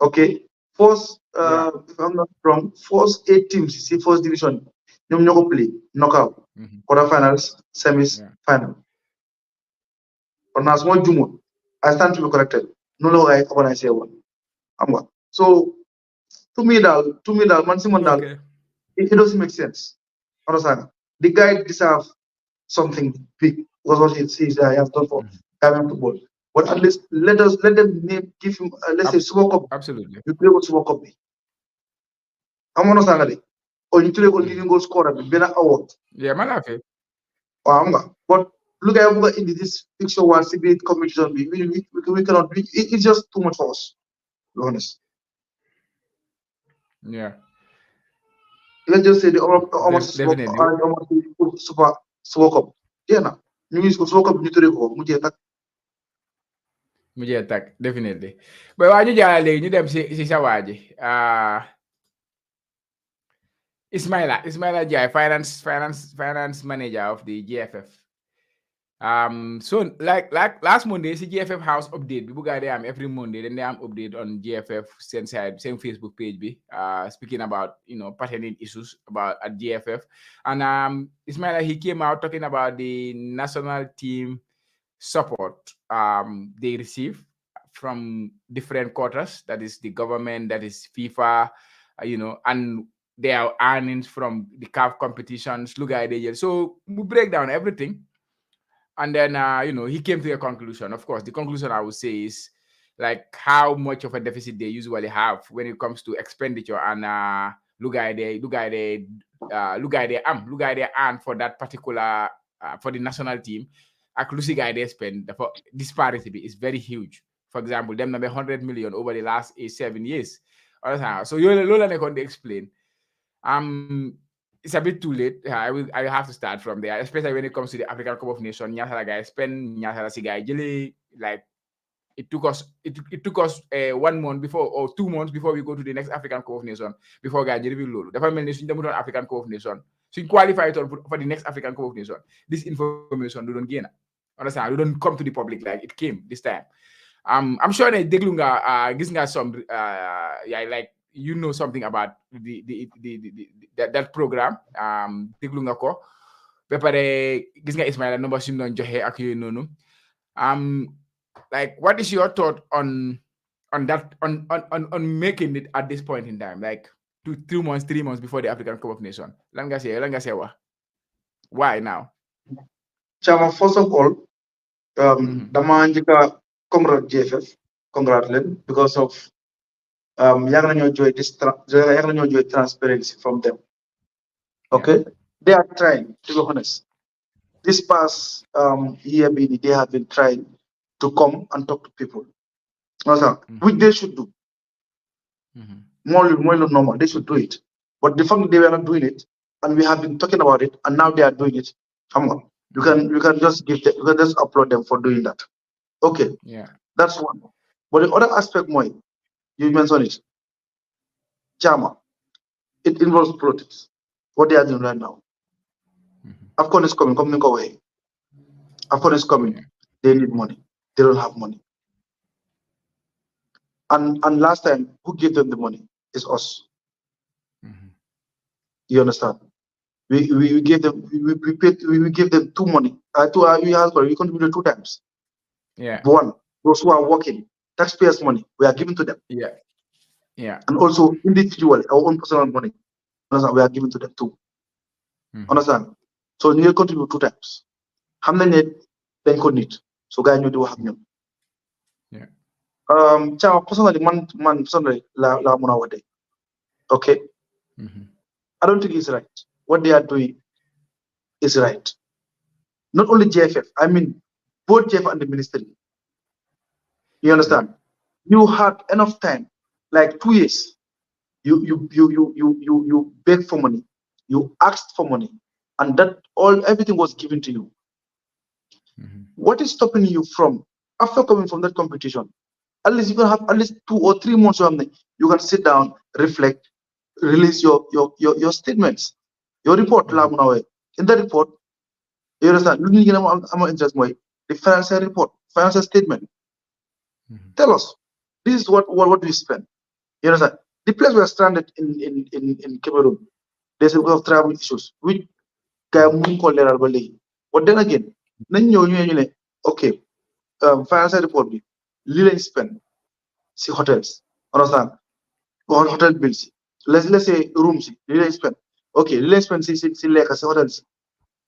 [SPEAKER 1] Okay, first, if I'm not wrong, first 8 teams, see first division, you play knockout, quarterfinals, semis, final. But now small Jumo, I stand to be corrected. No longer I organize one. So to me, man, it doesn't make sense. Understand? The guy deserves something big was what he sees that he has done for Gambian football. But at least let them give him let's say Super Cup.
[SPEAKER 2] Absolutely.
[SPEAKER 1] You play with Super Cup. I'm understanding. Or you play with leading goal scorer, better award.
[SPEAKER 2] Yeah, man, okay.
[SPEAKER 1] But look at in this picture one secret competition. We cannot do it's just too much for us. To be honest.
[SPEAKER 2] Yeah.
[SPEAKER 1] Let's just say the Super Cup. Yeah, na. You use Super Cup you to
[SPEAKER 2] mujjee tak definitely but waa ñu jaala léegi ñu dem si sa waa ji Ismaila Jai, finance manager of the GFF. So like last Monday, the GFF house update. People got them every Monday. Then they have update on GFF same Facebook page. Speaking about pertinent issues at GFF. And Ismaila, he came out talking about the national team support they receive from different quarters. That is the government, that is FIFA, and their earnings from the CAF competitions. Look at it. So we break down everything. And then, he came to a conclusion. Of course, the conclusion I would say is like how much of a deficit they usually have when it comes to expenditure. And look at they earn for that particular, for the national team. Acclusive guy they spend, the disparity is very huge. For example, them number 100 million over the last 7 years. So you will explain. It's a bit too late. I have to start from there, especially when it comes to the African Cup of Nations. Nyasara guy spend, Nyasara si guy jeli, like it took us 1 month before or 2 months before we go to the next African Cup of Nations before guy jeli lolo. The family nation dem African Cup of Nations. So you qualify for the next African Cup of Nations. This information we don't gain. Understand? We don't come to the public like it came this time. I'm sure that Deglunga gis nga some like something about that program déglu nga ko ba pare gis nga Ismaila number sim doon joxe ak yooyu noonu like what is your thought on that on making it at this point in time, like 3 months before the African Cup of Nations? Lan nga say wax why now?
[SPEAKER 1] Chama, first of all, dama njëkka congratulate GFF because of yàgg nañoo joy yàgg nañoo joy transparency from them. Okay, they are trying, to be honest. This past year, they have been trying to come and talk to people. Which they should do. More normal, they should do it. But the fact that they were not doing it, and we have been talking about it, and now they are doing it. Come on, you can just you can just applaud them for doing that. Okay, that's one. But the other aspect, more you mentioned it, Chama, it involves politics. What they are doing right now. AFCON is coming, coming away. AFCON is coming. They need money. They don't have money. And last time, who gave them the money? Is us. You understand? We gave them we gave them two money. We contributed 2 times. One, those who are working, taxpayers' money, we are giving to them. And also individual, our own personal money. Understand? We are giving to them too. Understand? So you contribute 2 times. How many then could need? So guys, you do have them. Personally, man personally la munawade. Okay. I don't think it's right. What they are doing is right. Not only GFF, I mean both GFF and the ministry. You understand? You had enough time, like 2 years. You begged for money, you asked for money, and that everything was given to you. What is stopping you from, after coming from that competition, at least you can have at least 2 or 3 months or something, you can sit down, reflect, release your statements, your report. In the report, you understand, I'm interest more the financial report, financial statement. Tell us, this is what we spend. You understand? The place we are stranded in Cameroon, there's a lot of travel issues, which but then again, okay, financial report, little spend, see hotels, understand? Or hotel bills. Let's say rooms, little spend. Okay, little spend, see like hotels.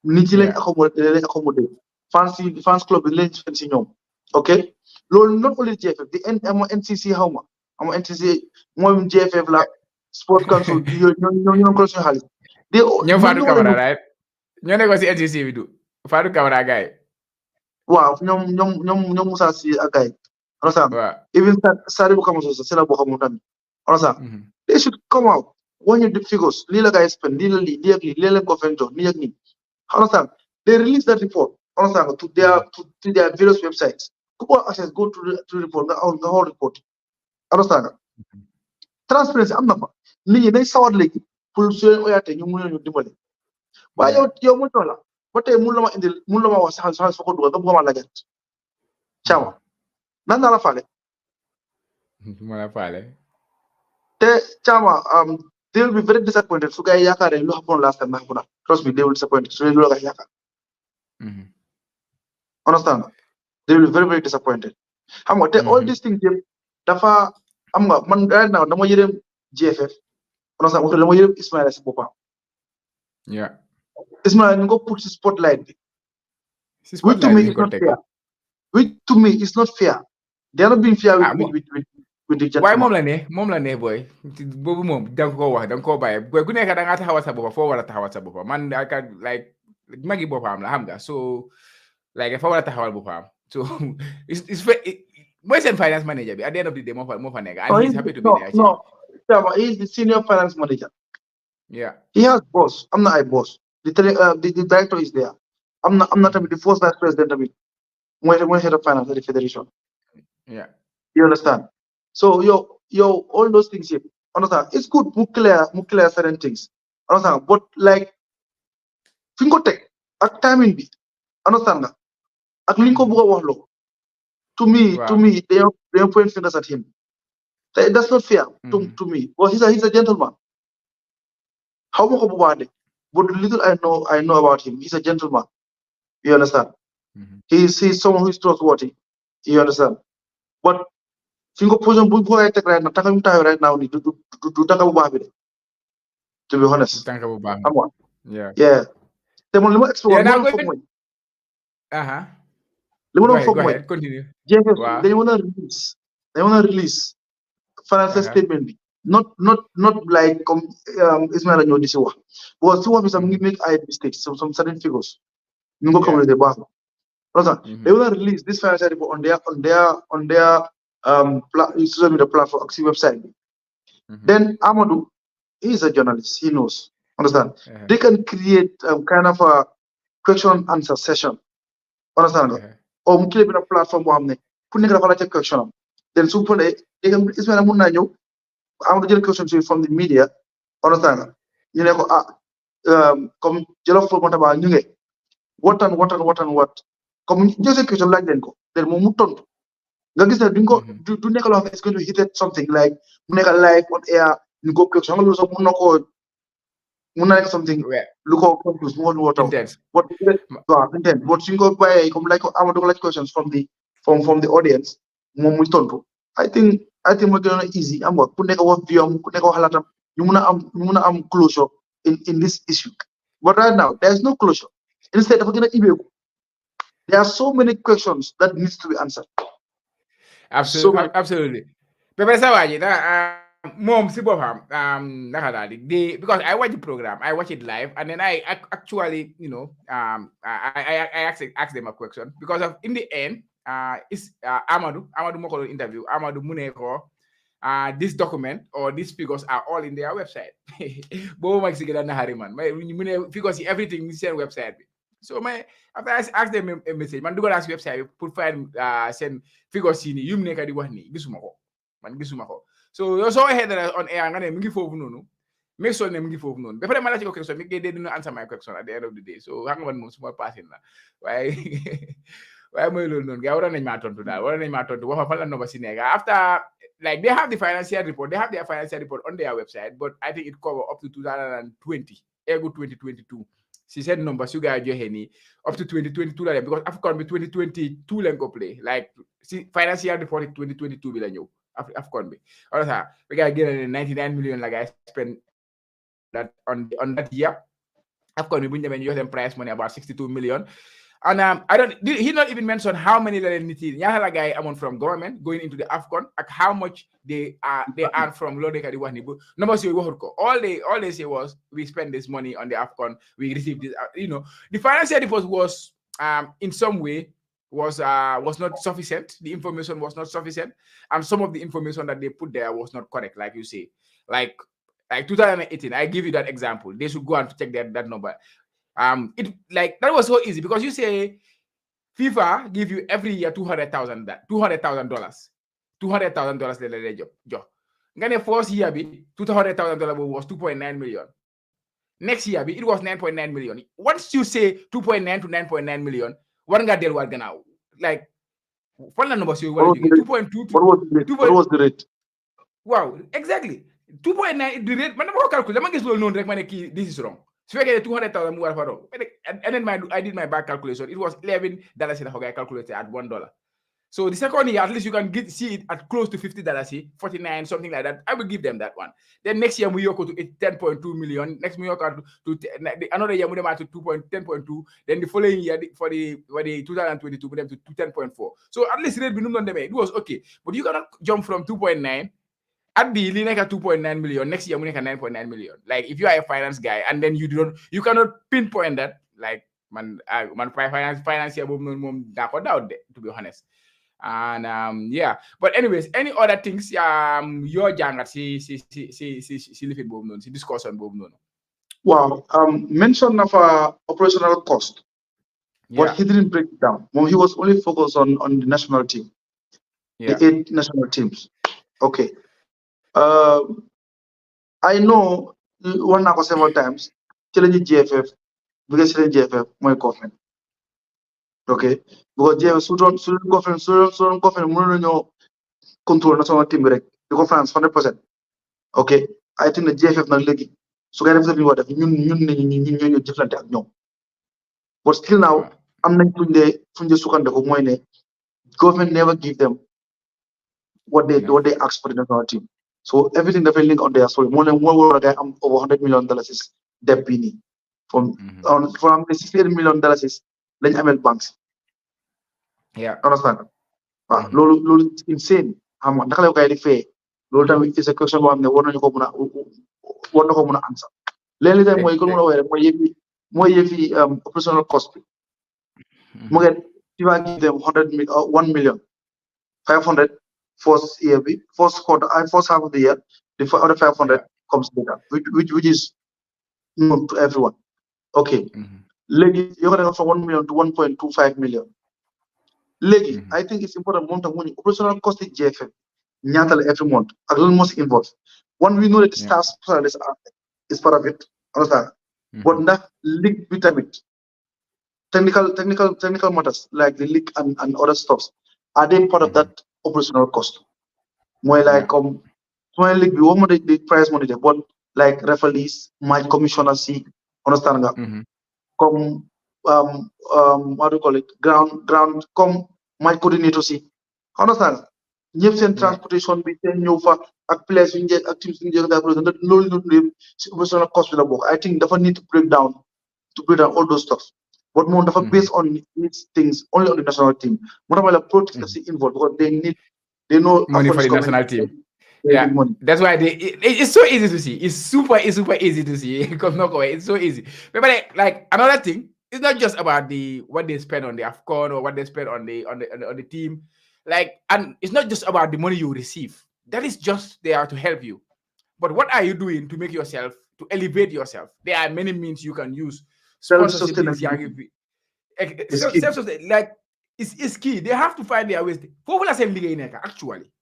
[SPEAKER 1] Accommodate. Fans club, little spend, okay? Not only GFF, the NCC, how much? NCC, more GFF, la Sport Council, you cross your house. They
[SPEAKER 2] Fadu Camara, right? You never see NCC we do. Fadu Camara guy.
[SPEAKER 1] Wow, Musa see a guy. Understand? Even Saribu Kamaso, Sela Bohamutan. Understand? They should come out. When you do figures, Lila guys spend, Lila Govento, Niagni. Understand? They release that report. Understand? To their various websites. People access, go to the report, the whole report. Understand? Transparency, I'm not. They saw like Pulsue Oyate, you Dimole. Why you're Mutola? But a Mulama was hands for the woman like that. Chama. Nana Fale. Chama, they will be very disappointed. So, Guy Yaka and Luhapon last time. Trust me, they will disappoint. So, look at Yaka. Understand? They will be very, very disappointed. All these things, Dafa, man, right now, no GFF. Understand? No Ismail as Bopa.
[SPEAKER 2] Yeah.
[SPEAKER 1] Ismail, go put the spotlight. Which to me is not fair. Which to me is not fair. They are not being fair with the gentleman.
[SPEAKER 2] Why mom la ne boy? Bobu mom, don't go by. Boy, good neka danga tahawa sa bopa, forward tahawa sa bopa. Man, I can like magi bopa am la hamga. So like if I want tahawa bopa. So it's Boys and finance manager. At the end of the day, more nega, and he's happy to be there.
[SPEAKER 1] No, he's the senior finance manager.
[SPEAKER 2] Yeah.
[SPEAKER 1] He has boss. I'm not a boss. The director is there. I'm not the first vice president of it. When head of finance at the federation.
[SPEAKER 2] Yeah.
[SPEAKER 1] You understand? So all those things here. Understand? It's good, more clear certain things. Understand? But like Fingo Tech, at timing be. Understand that? At Linko Buga to me, they are pointing fingers at him. That's not fair to me. Well, he's a gentleman. How much but little I know about him. He's a gentleman. You understand? He's someone who is trustworthy. You understand? But Fingo position right now to be honest.
[SPEAKER 2] Yeah.
[SPEAKER 1] Yeah. They want to explore
[SPEAKER 2] now
[SPEAKER 1] more.
[SPEAKER 2] Go ahead, continue.
[SPEAKER 1] GFF, they want to release financial statement bi not like comme Ismaila ñoo di si wax because si wax bi sax mu ngi make ay mistakes some certain figures ñu ngi ko communiqué baax na they will release this financial report on their social media platform ak si website bi then Amadou he is a journalist he knows understand they can create kind of a question and answer session understand nga or mu créé benn plateforme boo xam ne ku nekk dafa laajte question am then su paree dégg nga Ismaila mun naa ñëw Amadou jël question from the media understand nga ñu ne ko comme Jollof Farbantaba ñu nge what comme jël seen question laaj leen ko then moom mu tontu nga gis ne duñ ko du nekk loo xam ne est-ce que hit something like mu nekk live on air ñu ko question nga loolu sax mun na nekk something lu ko confuse mu woo taw intense but suñ ko bàyyee comme laaj ko Amadou ko laaj questions from the audience moom muy tontu I think mooy gënoon a easy am nga ku nekk wax viom ku nekk wax xalaatam ñu mun a am closure in this issue but right now there is no closure instead dafa gën a ibeeku there are so many questions that needs to be answered
[SPEAKER 2] absolutely Pepe Sawaji mom si boppam naka daal di because I watch the program I watch it live and then I actually I ask them a question because of in the end is Amadou moo ko doon interview Amadou mu ne ko this document or these figures are all in their website boobu mag si gën a naxari man mu ne figures yi everything in seen website bi so after I ask them a message man dugal si website bi pour find seen figures yi nii yu mu nekk di wax nii gisuma ko so yow soo waxee dara on air nga ne mu ngi foofu noonu make sure ne mu ngi foofu noonu ba pare ma la ci ko question mi ngi dina answer my question at the end of the day so xam nga man moom suma passé la waaye mooy loolu noonu gars waroon nañ maa tontu wax fan la nomba si nekk after like they have their financial report on their website but I think it cover up to 2020 ego 2022 si seen number su gars joxe nii up to 2022 la dem because Afcon bi 2022 lañ ko play like si financial report 2022 bi la ñëw Afcon bi wala sax bi gars génne 99 million la gars spend that on that year Afcon bi bu ñu demee ñu jox leen prize money about 62 million and he not even mention how many la leen nit yi ñaata la gars yi amoon from government going into the Afcon ak how much they earn from loolu de ka di wax ni bu numbers yooyu waxut ko all they say was we spend this money on the Afcon we receive this the financial report was in some way was not sufficient. The information was not sufficient, and some of the information that they put there was not correct, like you say. Like 2018, I give you that example. They should go and check that number. It like that was so easy because you say FIFA give you every year $200,000. $200,000 job. Ngane first year be $200,000 was 2.9 million. Next year be it was 9.9 million. Once you say 2.9 to 9.9 million. What like what number so what 2.2
[SPEAKER 1] what was the rate
[SPEAKER 2] wow exactly 2.9 the rate man dama ko calculate dama gis loolu noonu rek ma ne kii this is wrong su fekkee 200,000 mu war fa wrong and then I did my back calculation it was $11 dafa gay calculated at $1 so the second year at least you can see it at close to $50 49 something like that I will give them that one then next year we yoko to 10.2 million next we yoko to another year we dem to 10.2 then the following year for the 2022 we dem to 10.4 so at least rate bi num don demé it was okay but you cannot jump from 2.9 at the li nek 2.9 million next year we nek 9.9 million like if you are a finance guy and then you cannot pinpoint that like man financier bobu non mom da ko doubt de to be honest and but anyways any other things your jangat si lifin bobu non si discussion bobu non
[SPEAKER 1] wow mention of operational cost but he didn't break it down he was only focused on the national team the 8 national teams okay I know one na ko several times challenge GFF because GFF moy government okay because GFF student government mënu ñu control national team rek di ko France 100% okay I think the GFF nag léegi su ngay def li war def ñun ñoo jëflante ak ñoom but still now am nañ fuñ de sukkandiku mooy ne government never give them what they ask for the national team so everything dafay link on their story moo war a guy am over $100 million debt bi nii from $68 million lañ amel banks understand waaw loolu insane xam nga naka la koy di fee loolu tamit is a question boo xam ne war nañu ko mën a answer léeg-léeg tamit mooy kon mën a waxee rek mooy yëfi operational cost bi mu ngeen if I give them 1 million 500 first year first quarter first half of the year the other 500 comes later which is known to everyone okay léegi yoo xam ne from 1 million to 1.25 million léegi I think it's important moom tam mu ne operational cost yi GFF ñaata la every month ak lan moo si involve one we know that the staff specialist is part of it understand but ndax league bi tamit technical matters like the league and other stuffs are they part of that operational cost more like small league bi what the prize money but like referees match commissioners see understand nga comme what do you call it ground comme match coordinator see understand ñëpp seen transportation bi seen ñëw fa ak players yu njëkk ak teams yu njëkk daal loolu noonu lépp si operational cost bi la bokk I think dafa need to break down all those stuff but moom dafa based on these things only on the national team moo tax ma la pro teams si involved because they know
[SPEAKER 2] money for the national team. Yeah, that's why it's so easy to see. It's super easy to see. Because no way, it's so easy. But like another thing, it's not just about what they spend on the AFCON or what they spend on the team. Like, and it's not just about the money you receive. That is just there to help you. But what are you doing to make yourself, to elevate yourself? There are many means you can use.
[SPEAKER 1] Self-sustainability.
[SPEAKER 2] Like it's key. They have to find their ways. Actually.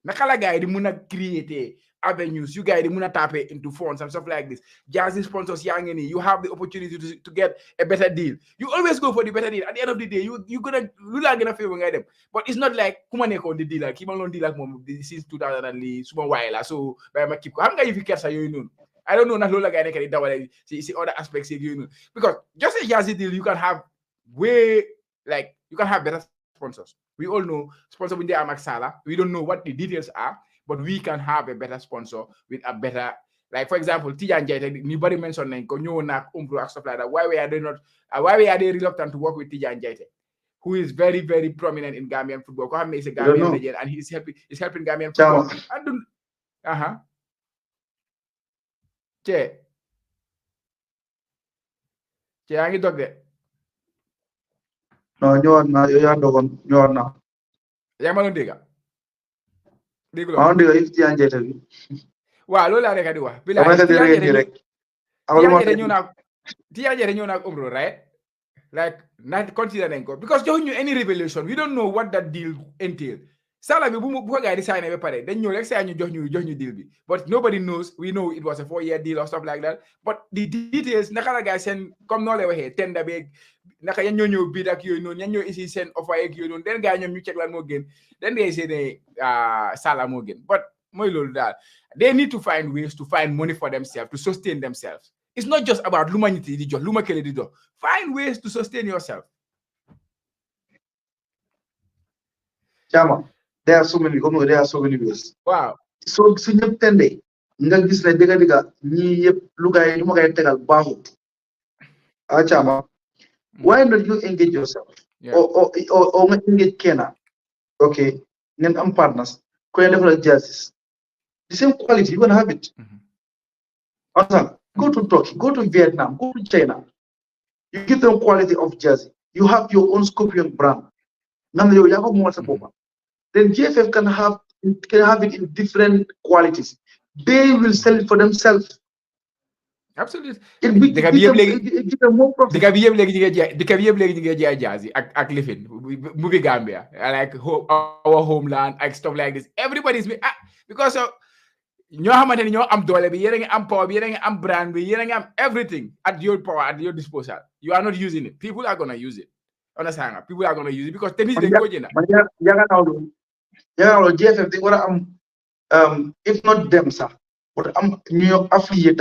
[SPEAKER 2] Nakala guy, the muna create avenues. You guys, the muna tap into funds and stuff like this. Jazzy sponsors young any. You have the opportunity to get a better deal. You always go for the better deal. At the end of the day, you're gonna favor them. But it's not like kumane on the deal. Like keep on deal like mom since 2000 and small while. So by my keep. I'm gonna if you catch you know. I don't know na lola guy can that see other aspects you know. Because just a Jazzy deal, you can have you can have better sponsors. We all know sponsor with the Amak Sala. We don't know what the details are, but we can have a better sponsor with a better, like for example, Tijan Jaite. Nobody mentioned stuff like that. Why are they reluctant to work with Tijan Jaite, who is very, very prominent in Gambian football? Kwame is a Gambian legend, and he's helping Gambian football. I don't. I ngi dog de.
[SPEAKER 1] No, ñëwaat naa yow yaa dogoon ñëwaat naa.
[SPEAKER 2] yaa ma doon dégg. dégg
[SPEAKER 1] maa ngi dégg Tidiane Jaite bi.
[SPEAKER 2] waaw loolu laa nekk di wax. Tidiane Jaite ñëw naa umro right like not consider nañ ko because joxuñu any revelation we don't know what that deal entail. Sala bi bu ko gars yi di signé ba pare dañ ñëw rek saa ñu jox ñu deal bi but nobody knows. We know it was a 4-year deal or stuff like that but the details naka la gars seen comme noo lay waxee tender beeg naka yan ñoo ñëw biid ak yooyu noonu yan ñoo isi seen offer ak yooyu noonu den gars ñoom ñu check lan moo gën den day say ne Sala moo gën but mooy loolu daal they need to find ways to find money for themselves to sustain themselves. It's not just about lu ma nit di jox lu ma kële di jox find ways to sustain yourself.
[SPEAKER 1] Chama. There are so many ways.
[SPEAKER 2] Wow.
[SPEAKER 1] So su ñëpp tende nga gis ne dëgg ñi yëpp lu gaay lu ma koy tegal baaxut. Chama. Why not you engage yourself?
[SPEAKER 2] Yeah.
[SPEAKER 1] Or nga engage Kena. Okay. Ngeen am partners. Ko leen defal jerseys. The same quality, you're gonna have it. Understand? Go to Turkey, go to Vietnam, go to China. You give them quality of jersey. You have your own Scorpion brand. Then GFF can have it in different qualities. They will sell it for themselves.
[SPEAKER 2] Absolutely.
[SPEAKER 1] They can be more profit.
[SPEAKER 2] They can be able to get jersey at living movie Gambia like our homeland and stuff like this. Everybody's because ñoo xamante ni ñoo am doole bi yéen a ngi am power bi yéen a ngi am brand bi yéen a ngi am everything at your power at your disposal. You are not using it. People are gonna use it. Understand? People are gonna use it because tennis dañ ko jënd.
[SPEAKER 1] Yeah, GFF they wanna if not them sir, but New York affiliate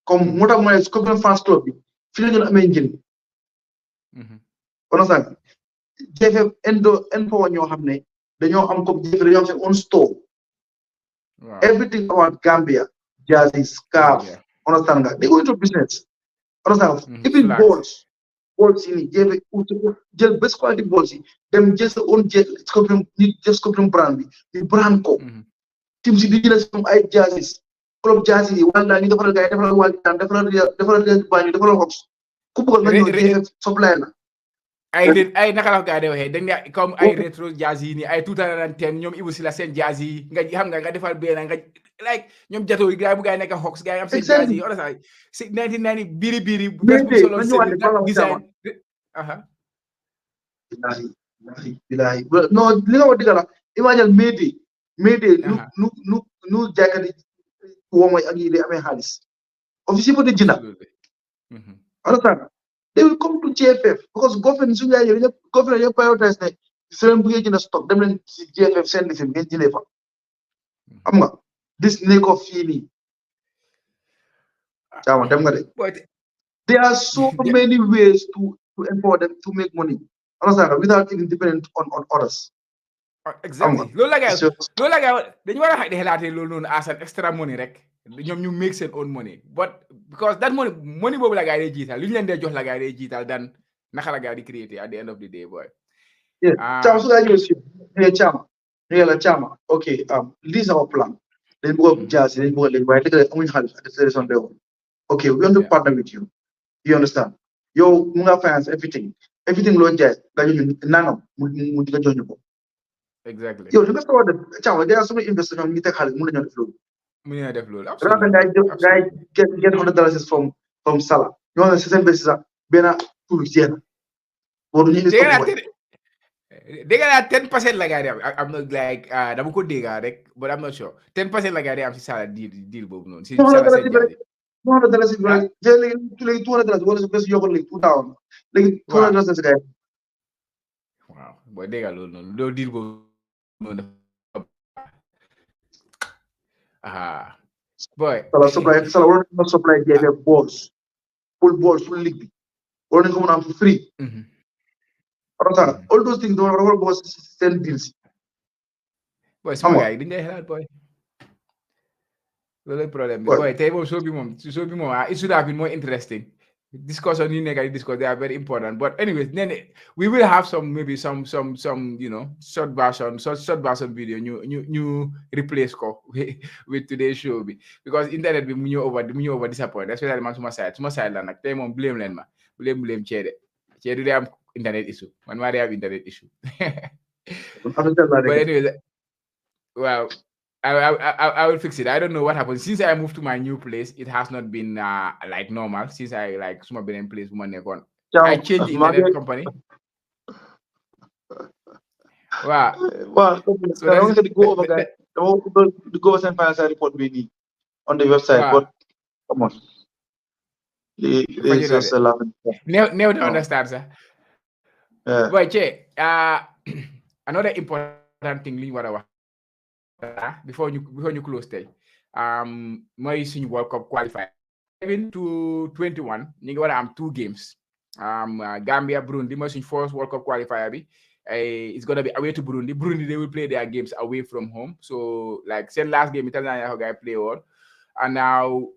[SPEAKER 1] comme moo tax mooy Scorpion fans club bi fi la ñu amee njëriñ. Understand? GFF info ñoo xam ne dañoo am comme GFF dañoo am seen own store. Wow. Everything about Gambia, jersey, scarf, understand that they go into business. Understand? Even balls in the best quality balls, them just own Scorpion brand, the brand co. team si di jël si ay jerseys club jersey yi wala ñu defaral gars yi defaral Wally defaral Banjul defaral Hawks ku bëggoon nga ñëw GFF supply la
[SPEAKER 2] ay naka la gaa de waxee dañ ne comme ay retro jazz yi nii ay 2010 ñoom Ibou Sila seen jazz yi nga xam nga defal benn nga like ñoom jato yi gars bu gars yi nekk Hawks gars yi am seen jazz yi wala sax si 1990 biri bés bu solo seen design
[SPEAKER 1] bilahi non li nga wax dëgg la imagine Mayday nu jaaykat yi woomay ak yi day amee xaalis officier ba di jënda understand they will come to GFF because government suñu yaay yëpp government yëpp prioritize ne su leen bëggee jënd stock dem leen si GFF seen lifin ngeen jëlee fa xam nga this nekk of fii nii caama dem nga de there are so many ways to empower them to make money understand without being dependent on others
[SPEAKER 2] exactly loolu la gaa dañu war a xelaatee loolu noonu as an extra money rek ñoom ñu make seen own money but because that money boobu la gaa yi jiital lu ñu leen dee jox la gaa yi jiital dan naka la gaa di create at the end of the day boy
[SPEAKER 1] Chama su gaa ñëw si Chama okay this is our plan dañ bëgg jaasi dañ bëgg léegi waaye dëgg la amuñu xaalis ak solution de woon okay we want to partner with you you understand yow mu nga finance everything loo jaay nga jox ñu nangam mu di nga jox ñu ko
[SPEAKER 2] exactly
[SPEAKER 1] yow li nga soo def Chama day suma investor ñoom ñu teg xaalis mun nañoo def loolu
[SPEAKER 2] absolutely
[SPEAKER 1] guys get $100 from Salah ñoo ne seen bés sax benn tur jeex na boo duñu
[SPEAKER 2] dégg naa 10% la gaa di am am na like dama ko dégg rek but I'm not sure 10% la gaa di am si Salah deal boobu noonu si Salah seen jaay
[SPEAKER 1] $200 léegi $200 wala su bés yokkul léegi $2,000 léegi $200 si gaa yi
[SPEAKER 2] waaw boo dégg loolu noonu loolu deal boobu noonu boy
[SPEAKER 1] Salah war na supply GFF balls full league bi war nañ ko mën a am for free all those things don't war boss send deals
[SPEAKER 2] boy sama gars yi dañ lay xalaat boy loolu problème bi boy tey moom show bi moom it should have been more interesting discussion you nigga discuss they are very important but anyways then we will have some maybe some you know short version video new replace ko with today's show bi because internet bi mu ñu over disappoint especially man suma side la nag tey moom blame leen ma blame ceede day am internet issue man maa day am internet issue but anyways well I will fix it. I don't know what happened. Since I moved to my new place, it has not been like normal. Since I like suma beneen place bu ma nekkoon. I changed the internet company.
[SPEAKER 1] Wow. So I wanted to go over that. I want to go over some financial report we need on the website, but come on. It's just a lot.
[SPEAKER 2] Never understand, sir. But another important thing we want to before you close tey mooy suñu World Cup qualifier 7 to 21 ñu ngi war a am 2 games Gambia Burundi mooy suñu first World Cup qualifier bi it's gonna be away to Burundi they will play their games away from home so like seen last game Tanzania how guy play on and now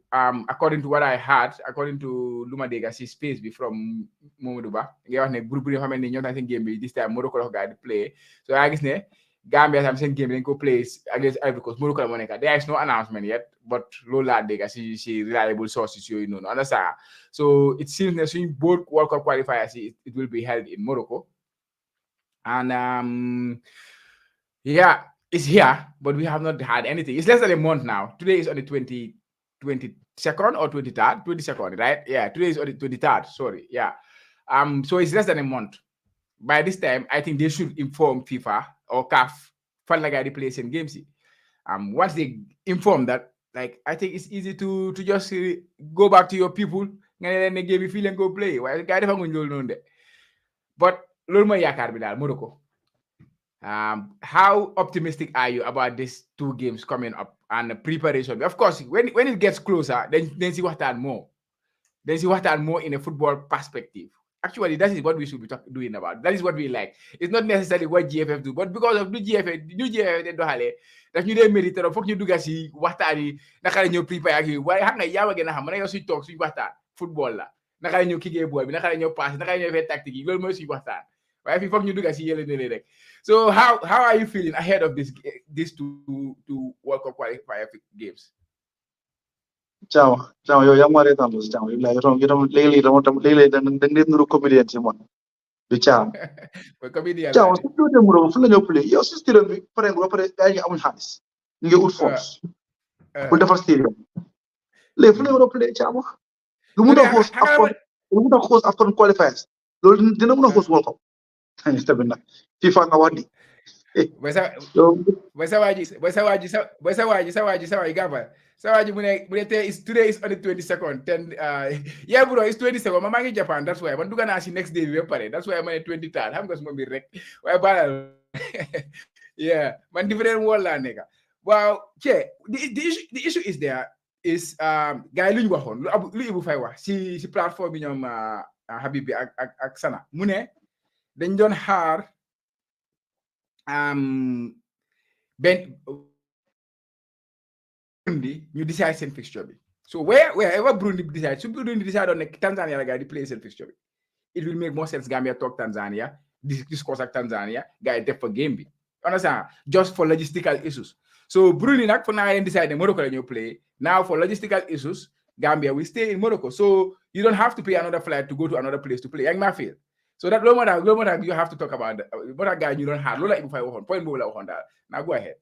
[SPEAKER 2] according to what I heard according to Luma Dega si space bi from Mamadou Ba nga wax ne groupe bi nga xamante ne ñoo tax seen game bi this time Morocco la guy di play so I gis ne Gambia tam seen game dañ ko play against Ivory Coast Morocco la moo nekk there is no announcement yet but loolu laa dégg si reliable sources yooyu noonu understand so it seems ne suñ both World Cup qualifiers it will be held in Morocco and it's here but we have not had anything. It's less than a month now. Today is on the 22nd or 23rd 22nd, right? Yeah, today is on the 23rd, sorry. Yeah, so it's less than a month. By this time I think they should inform FIFA or CAF fan la guy play seen games yi once they inform that like I think it's easy to just go back to your people nga ne leen ne game yi fii leen go play waaye gars yi defa nguñ loolu noonu de but loolu mooy yaakaar bi daal Morocco how optimistic are you about these 2 games coming up and preparation of course when it gets closer then si waxtaan more in a football perspective. Actually, that is what we should be doing about. That is what we like. It's not necessarily what GFF do, but because of new GFF they do hale. That ñu dee mérité fokk ñu dugga si waxtaan yi naka la ñoo prepare ak yi waaye xam nga yaa ma gën a xam na yow suñ toog suñu waxtaan football la naka la ñoo kiggee booy bi naka la ñoo passe naka la ñoo fee tactique yi loolu mooy suñu waxtaan Why if you do guys yelling? So how are you feeling ahead of these two World Cup qualifier games?
[SPEAKER 1] Ciao, yo yang mare tam ciao. Yung lele dan nuru comedian simon. Ciao.
[SPEAKER 2] Comedian
[SPEAKER 1] Ciao,
[SPEAKER 2] lad.
[SPEAKER 1] so do dem muro fu la ñoo play. Yo system bi pare nga pare gaay nga amul xaliss. Ñu ngi ut force. Bu defar stadium. Le fu la wara play ciao. Lu mu do host afcon qualifiers. Lolu dina mëna host World Cup. Xani tamit nak. FIFA nga wax ni.
[SPEAKER 2] Sawaji Gaba. Sawaji today is on the 22nd. Then yeah bro, it's 22nd. Mama in Japan, that's why. Man duga na si next day we pare. That's why I'm on the 23rd. Ham gas mo bi rek. Why bala. Yeah, man different world la nega. Well, the issue is there is guy luñ waxon lu Ibu Fay wax si platform bi ñom Habibi ak Sana. Mu ne dañ doon xaar Burundi ñu decide seen fixture bi. So wherever Burundi decide, so Burundi decide on Tanzania la guy di play seen fixture bi. It will make more sense Gambia talk Tanzania, discuss ak Tanzania, guy def for game bi. Understand? Just for logistical issues. So Burundi nak for now decide Morocco la ñu play. Now for logistical issues, Gambia will stay in Morocco. So you don't have to pay another flight to go to another place to play. Yang ma feel. So that low you have to talk about that. What guy you don't have. Lola Ibu Fay waxon point bobu la waxon dal. Now go ahead.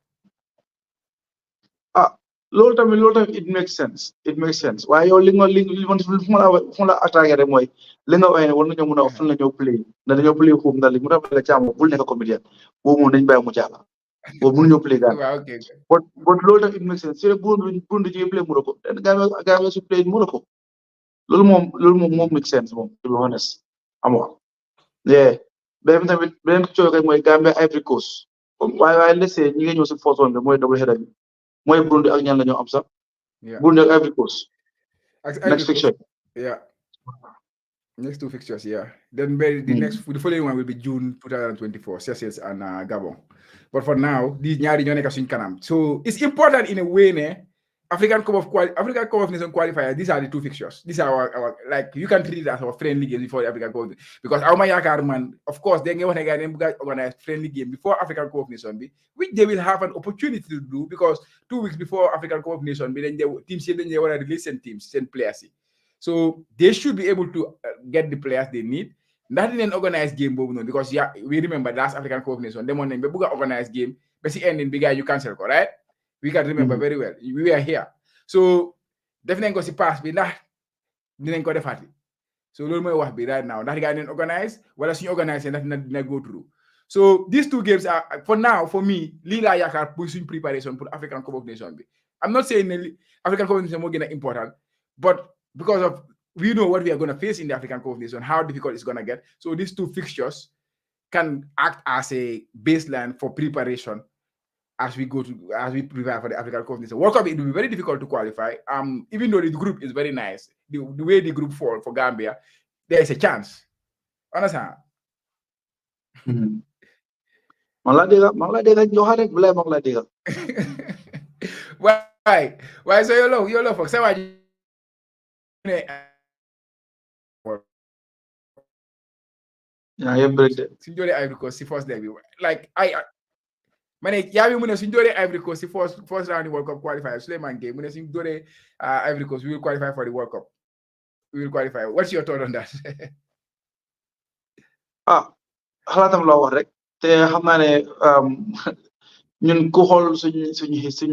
[SPEAKER 1] Loolu tamit it makes sense. It makes sense. Waaye yow li man fu la attaqué rek mooy li nga waxee ne war nañoo mën a wax fan la ñoo play ndax dañoo play xóom ndax li mu tax la càmm bul nekk comédien boobu moom dañ bàyyi mu jàll boobu mënuñoo play gaan but loolu tamit it makes sense su dee Burundi ji play Morocco Gambia su play Morocco loolu moom make sense moom to be honest amoo yeah beneen tamit beneen coow kay mooy Gambia Ivory Coast waaye lese ñi nga ñëw si force bi mooy double header bi mooy Burundi ak ñan la ñoo am sax Burundi ak Ivory Coast next fixture
[SPEAKER 2] yeah next two fixtures then the following one will be June 2024 Seychelles and Gabon, but for now these ñaari ñoo nekk suñ kanam. So it's important in a way ne African Cup of Nations qualifier, these are the two fixtures. These are our like you can treat it as our friendly games before the African Cup, because our Mayakar man, of course, they want to organize friendly game before African Cup of Nations, which they will have an opportunity to do because 2 weeks before African Cup of Nations, then teams want to release send players. So they should be able to get the players they need. Not in an organized game, because we remember last African Cup of Nations, they want to organized game, but the ending bigger you cancel, right? We can remember very well. We were here. So definitely go see pass be nah didn't go definitely. So loolu mooy wax bi right now. That guy didn't organize, wala suñu organize that go through. So these two games are for now for me, lii laa yaakaar pour suñu preparation for African Cup of Nations bi. I'm not saying African Cup of Nations moo gën a important, but because of we know what we are going to face in the African Cup of Nations, how difficult it's going to get. So these two fixtures can act as a baseline for preparation as we prepare for the African Cup of Nations. World Cup, it will be very difficult to qualify. Even though the group is very nice, the way the group fall for Gambia, there is a chance. Understand? Why? So you love for say Ivory Coast first debut. Like Mane yabi mune suñ doore Ivory Coast the first round of the World Cup qualifier Suleiman Gay mune suñ doore Ivory Coast we will qualify for the World Cup. We will qualify. What's your thought on that?
[SPEAKER 1] Xalaatam la wax rek te xam naa ne ñun ku xool suñu history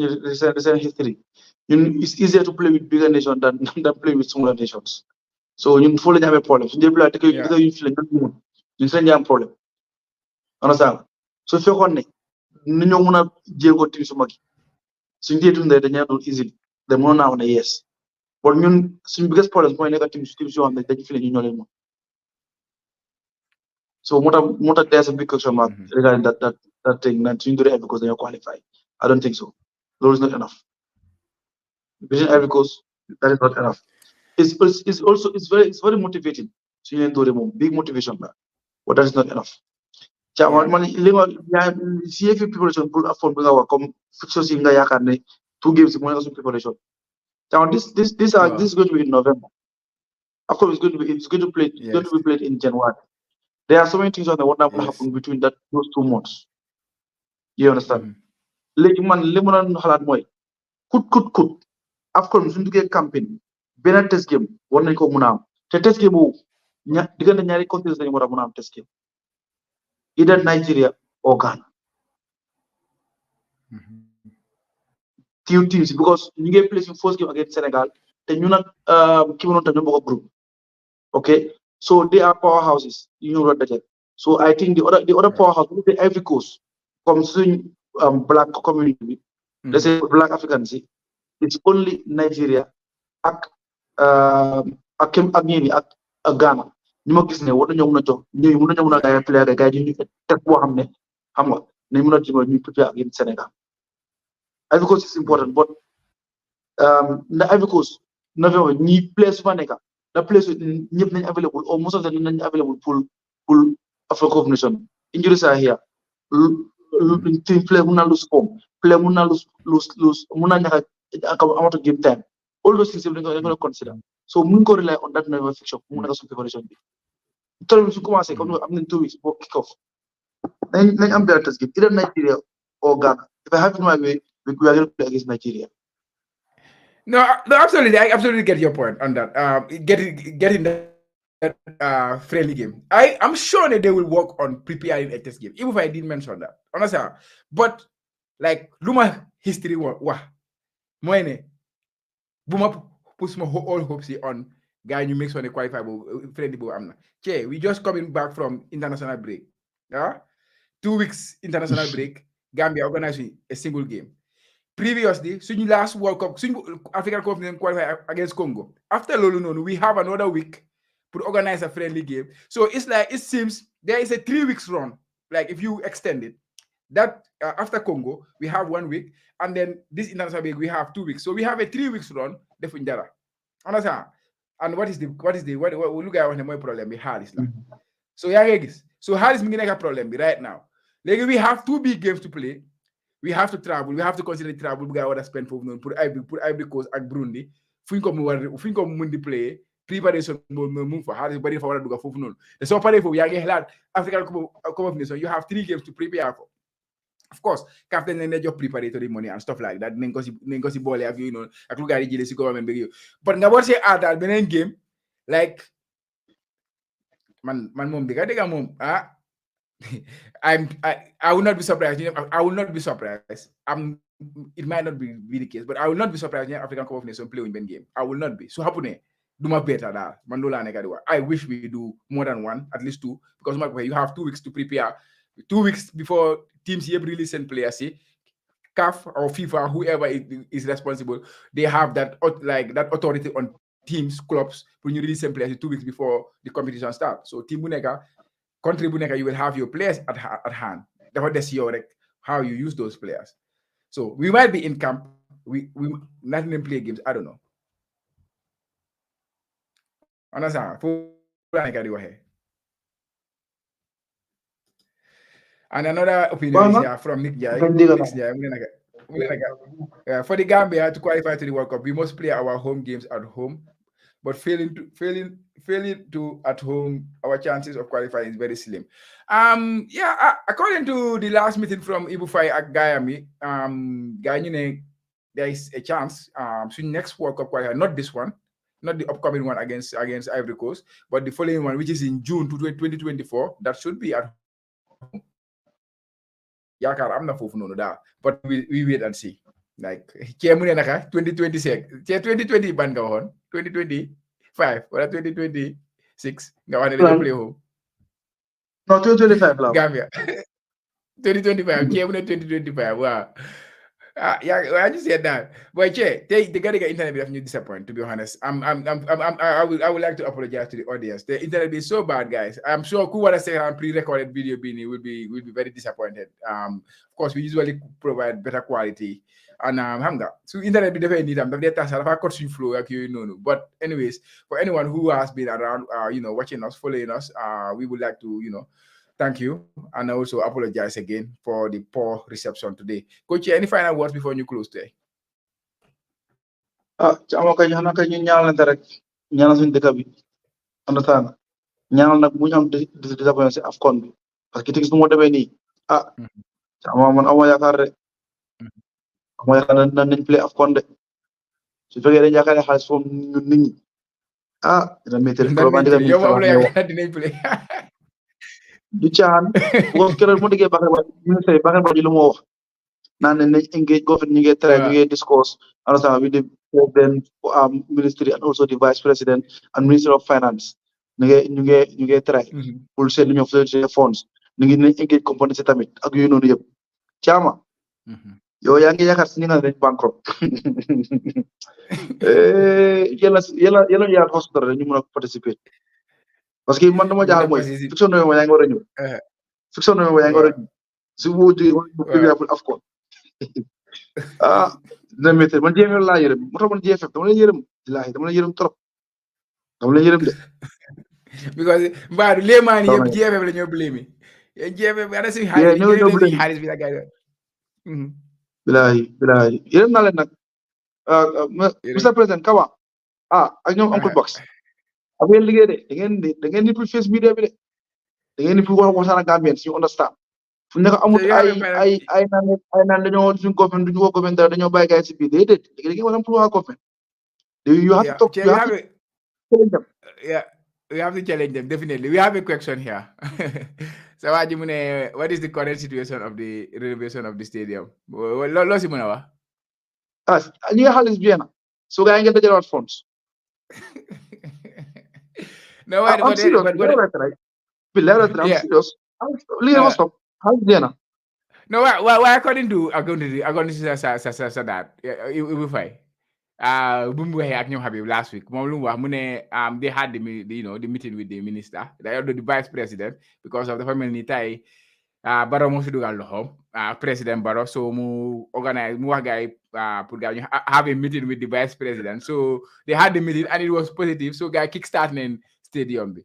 [SPEAKER 1] ñun it's easier to play with bigger nations than play with smaller nations. So ñun foofu la ñu amee problème suñu début dëkk yu fi la ñun si la ñu am problème. Understand? So fekkoon ne ni ñoo mën a jéego tim su mag yi suñu dee dundee dañuy doon easily da mënoon naa wax ne yes but ñun suñu biggest problème mooy nekk tim yoo xam ne dañu fi la ñu ñoo leen moom. So moo tax there's a big question mark regarding that thing that suñu dooree Ivory Coast dañoo qualify. I don't think so. Loolu is not enough. Between Ivory Coast, that is not enough. It's very motivating. Suñu leen dooree moom big motivation la, but that is not enough. Man li ma CFA preparation pour afford bi nga wax comme fixtures yi nga yaakaar ne 2 games mooy suñu preparation. This is going to be in November. Of course, it's going to be played in January. There are so many things on the what
[SPEAKER 2] Yes.
[SPEAKER 1] happen between those 2 months. You understand? Léegi man li ma doon xalaat mooy kut AFCON suñu duggee campagne benn test game war nañ ko mun a am te test game boobu diggante ñaari continents lañu war a mun a am test game either Nigeria or Ghana. Few teams because ñu ngi play suñu first game against Senegal te ñu nag ki ma doon tam ñu bokk group. Okay, so they are powerhouses. You know that. So I think the other powerhouse, the Ivory Coast, comes in black community. Let's say black Africans. It's only Nigeria, ak Ghana. Ñu ma gis ne war nañoo mën a jox ñooñu mën nañoo mën a gaay player gaay ñu teg boo xam ne xam nga ne mën a jëmal ñu prepare against Senegal. Ivory Coast is important, but the Ivory Coast November ñi place su fa nekk the place ñëpp nañ available or most of them nañ available pour Africa Cup of Nations. Injuries are here. Team play mun na lose form, play mun na lose mun na ñàkk amount of game time. All those things dañ ko consider. So mun ko rely on that November fixture pour mun a su preparation bi. Tol su commencé comme am nañ 2 weeks pour kick off. Nañ am benn test game either Nigeria or Ghana. If I have it my way, we are going to play against Nigeria.
[SPEAKER 2] No, absolutely. I absolutely get your point on that. Getting that friendly game. I'm sure that they will work on preparing a test game, even if I didn't mention that. Honestly, but like Luma history wah moine Buma puts my all hopes on guy you make on a qualifiable friendly ball. Okay, we just coming back from international break. Yeah, 2 weeks international break. Gambia organizing a single game. Previously, suñu last World Cup, suñu African Cup of qualify against Congo. After Lolo, we have another week to organize a friendly game. So it's like it seems there is a 3 weeks run. Like if you extend it, that after Congo we have 1 week, and then this international break we have 2 weeks. So we have a 3 weeks run. Definitely, understand? And what look at the problem? We have is so so how is making a problem right now? Like we have 2 big games to play. We have to travel. We have to consider travel. We got to spend for Ivory Coast and Burundi. Think of Mundi play preparation move for how is body for do for no. The so for we are getting African Cup of Nations. You have 3 games to prepare for. Of course, captain and your preparatory money and stuff like that. Nengosi ball have you know. I look at the government big. But now what say that benen game like man mom diga mom I will not be surprised. I will not be surprised. It might not be the case, but I will not be surprised if African Cup of Nations play win game. I will not be. So happen do my better that. I wish we do more than 1, at least 2, because you have 2 weeks to prepare. 2 weeks before teams here release and players see CAF or FIFA, whoever is responsible, they have that authority on teams, clubs when you release and players 2 weeks before the competition starts. So Team Bunega, country Bunega, you will have your players at hand. That's your how you use those players. So we might be in camp. We not even play games. I don't know. Understand? And another opinion is here from Nick Jai. For the Gambia to qualify to the World Cup, we must play our home games at home. But failing to at home, our chances of qualifying is very slim. According to the last meeting from Ibufai at Guyami, there is a chance so next World Cup qualifier, not this one, not the upcoming one against Ivory Coast, but the following one, which is in June 2024, that should be at home. I'm not for that, but we wait and see. Like 2026, 2020 ban go on, 2025 or 2026. Go on play home.
[SPEAKER 1] No, 2025
[SPEAKER 2] Gambia. 2025. 2025. Wow. I just said that. But the guy got internet will disappoint. To be honest, I would like to apologize to the audience. The internet is so bad, guys. I'm sure who want to say on pre-recorded video Bini will be very disappointed. Of course, we usually provide better quality. And so internet be definitely need them. Flow, like you know. But anyways, for anyone who has been around, watching us, following us, we would like to, thank you, and I also apologize again for the poor reception today. Coach, any final words before you close today?
[SPEAKER 1] Understand? ñaanal nag bu ñu am disappoint si AFCON bi parce que gis nu moo demee nii man amoo yaakaar de amoo yaakaar nañ play AFCON de su fekkee dañ yaakaar ne xaalis foofu ñun nit ñi dina métti rek
[SPEAKER 2] nan
[SPEAKER 1] loolu
[SPEAKER 2] yow moom la yaakaar dinañ play
[SPEAKER 1] du caaxaan bu ko keroog mu déggee ministre Bakary Badji lu mu wax naan ne nañ engage government ñu ngi try ñu ngi discuss understand with the president ministry and also the vice president and ministry of finance ñu ngi try pour seet lu ñoo fluctuate funds ñu ngi nañ engage compagnie si tamit ak yooyu noonu yëpp caama yow yaa ngi yaakaar si ñi nga ne dañ bankrupt yàlla yaa hospital rek ñu mën a participer parce que man dama jaaxal mooy fiction November yaa ngi war a ñëw fiction November yaa ngi war a ñëw si boo jógee pour AFCON dina métti man GFF laa yërëm moo tax man GFF dama leen yërëm billaahi dama leen yërëm trop dama leen yërëm de
[SPEAKER 2] because mbaa léemaani yëpp GFF la ñoo blame GFF ana si xaalis bi la gay
[SPEAKER 1] billaahi yërëm naa leen nag Mr President Kawa ak ñoom Uncle Box am ngeen liggéey de da ngeen ni pour face media bi de da ngeen ni pour waxtaan ak Gambien si ñu understand fu nekk amul ay naan dañoo suñu government duñu woo government dara dañoo bàyyi gars yi si biir déedéet da ngeen war a pour waa government you have to talk you have to challenge them
[SPEAKER 2] we have to challenge them definitely we have a question here so Waji mu ne what is the current situation of the renovation of the stadium loo si mën a wax
[SPEAKER 1] ñi nga xaalis bien na so gars yi ngeen dajalewaat funds
[SPEAKER 2] no
[SPEAKER 1] I'm serious I'm serious lii ma stop xaalis bien na
[SPEAKER 2] no why according to sa that it will fine bu mu waxee ak ñoom Habib last week moom lu mu wax mu ne they had the meeting with the minister the vice president because of dafa mel ni tey Barrow moo fi dugal loxoom président Barrow so mu organise mu wax gars yi pour gars ñu have a meeting with the vice president so they had the meeting and it was positive so gars kickstart nañ stadium bi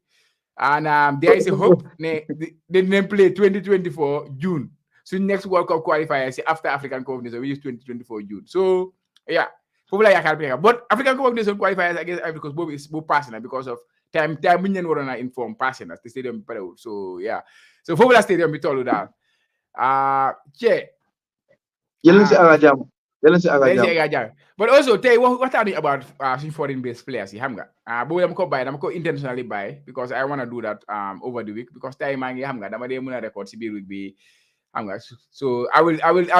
[SPEAKER 2] and there is a hope ne they play 2024 June so next World Cup qualifiers after African Cup of Nations which is 2024 June so yeah foofu la yaakaar bi but African Cup of Nations qualifiers against Ivory Coast boobu is bu passé na because of time bu ñu leen waroon a inform passé na te stadium bi parewul so yeah so foofu la stadium bi tollu daal
[SPEAKER 1] yéen si aga jàmm
[SPEAKER 2] but also tey waxtaan about suñu foreign based players yi xam nga boobu dama ko bàyyi dama ko intentionally bàyyi because I want to do that over the week because tey maa ngi xam nga dama dee mën a record si biir week bi xam nga so I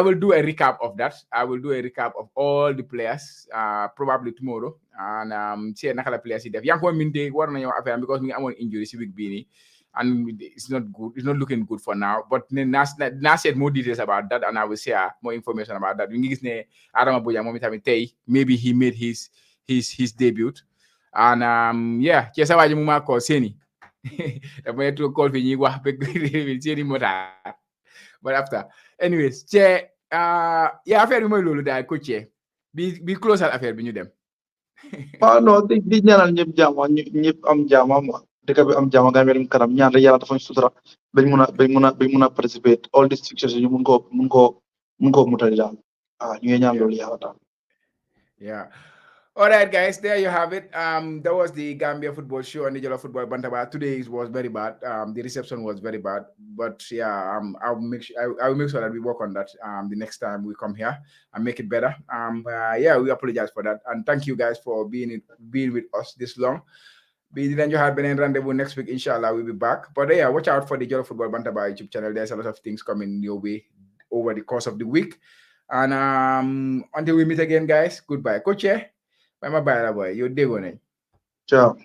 [SPEAKER 2] will do a recap of that I will do a recap of all the players probably tomorrow and see naka la players yi def yaa ngi ko minte war nañoo affaire because mi ngi amoon injury si week bii nii and it's not good. It's not looking good for now. But now said more details about that, and I will share more information about that. Maybe he made his debut, and yeah, just how you call Seni. I'm going to call for you. But after, anyways, yeah, affaire bi mooy loolu daal coach bi close al affaire bi ñu dem.
[SPEAKER 1] non di ñaanal ñëpp am jàmm dëkk bi am jàmm Gambia dem kanam ñaan rek yàlla dafa ñu sutura bañ mun a participer all these fixtures ñu mun koo mutali daal ñu ngi ñaan loolu yàlla daal.
[SPEAKER 2] Yeah. All right, guys, there you have it. That was the Gambia football show on the Jollof Football Bantaba. Today it was very bad. The reception was very bad, but yeah, I will make sure that we work on that the next time we come here and make it better. Yeah, we apologize for that, and thank you guys for being with us this long. Be then you have been in rendezvous next week. Inshallah, we'll be back. But yeah, watch out for the Jollof Football Bantaba YouTube channel. There's a lot of things coming your way over the course of the week. And until we meet again, guys, goodbye. Coach, bye, boy. You're day one.
[SPEAKER 1] Ciao.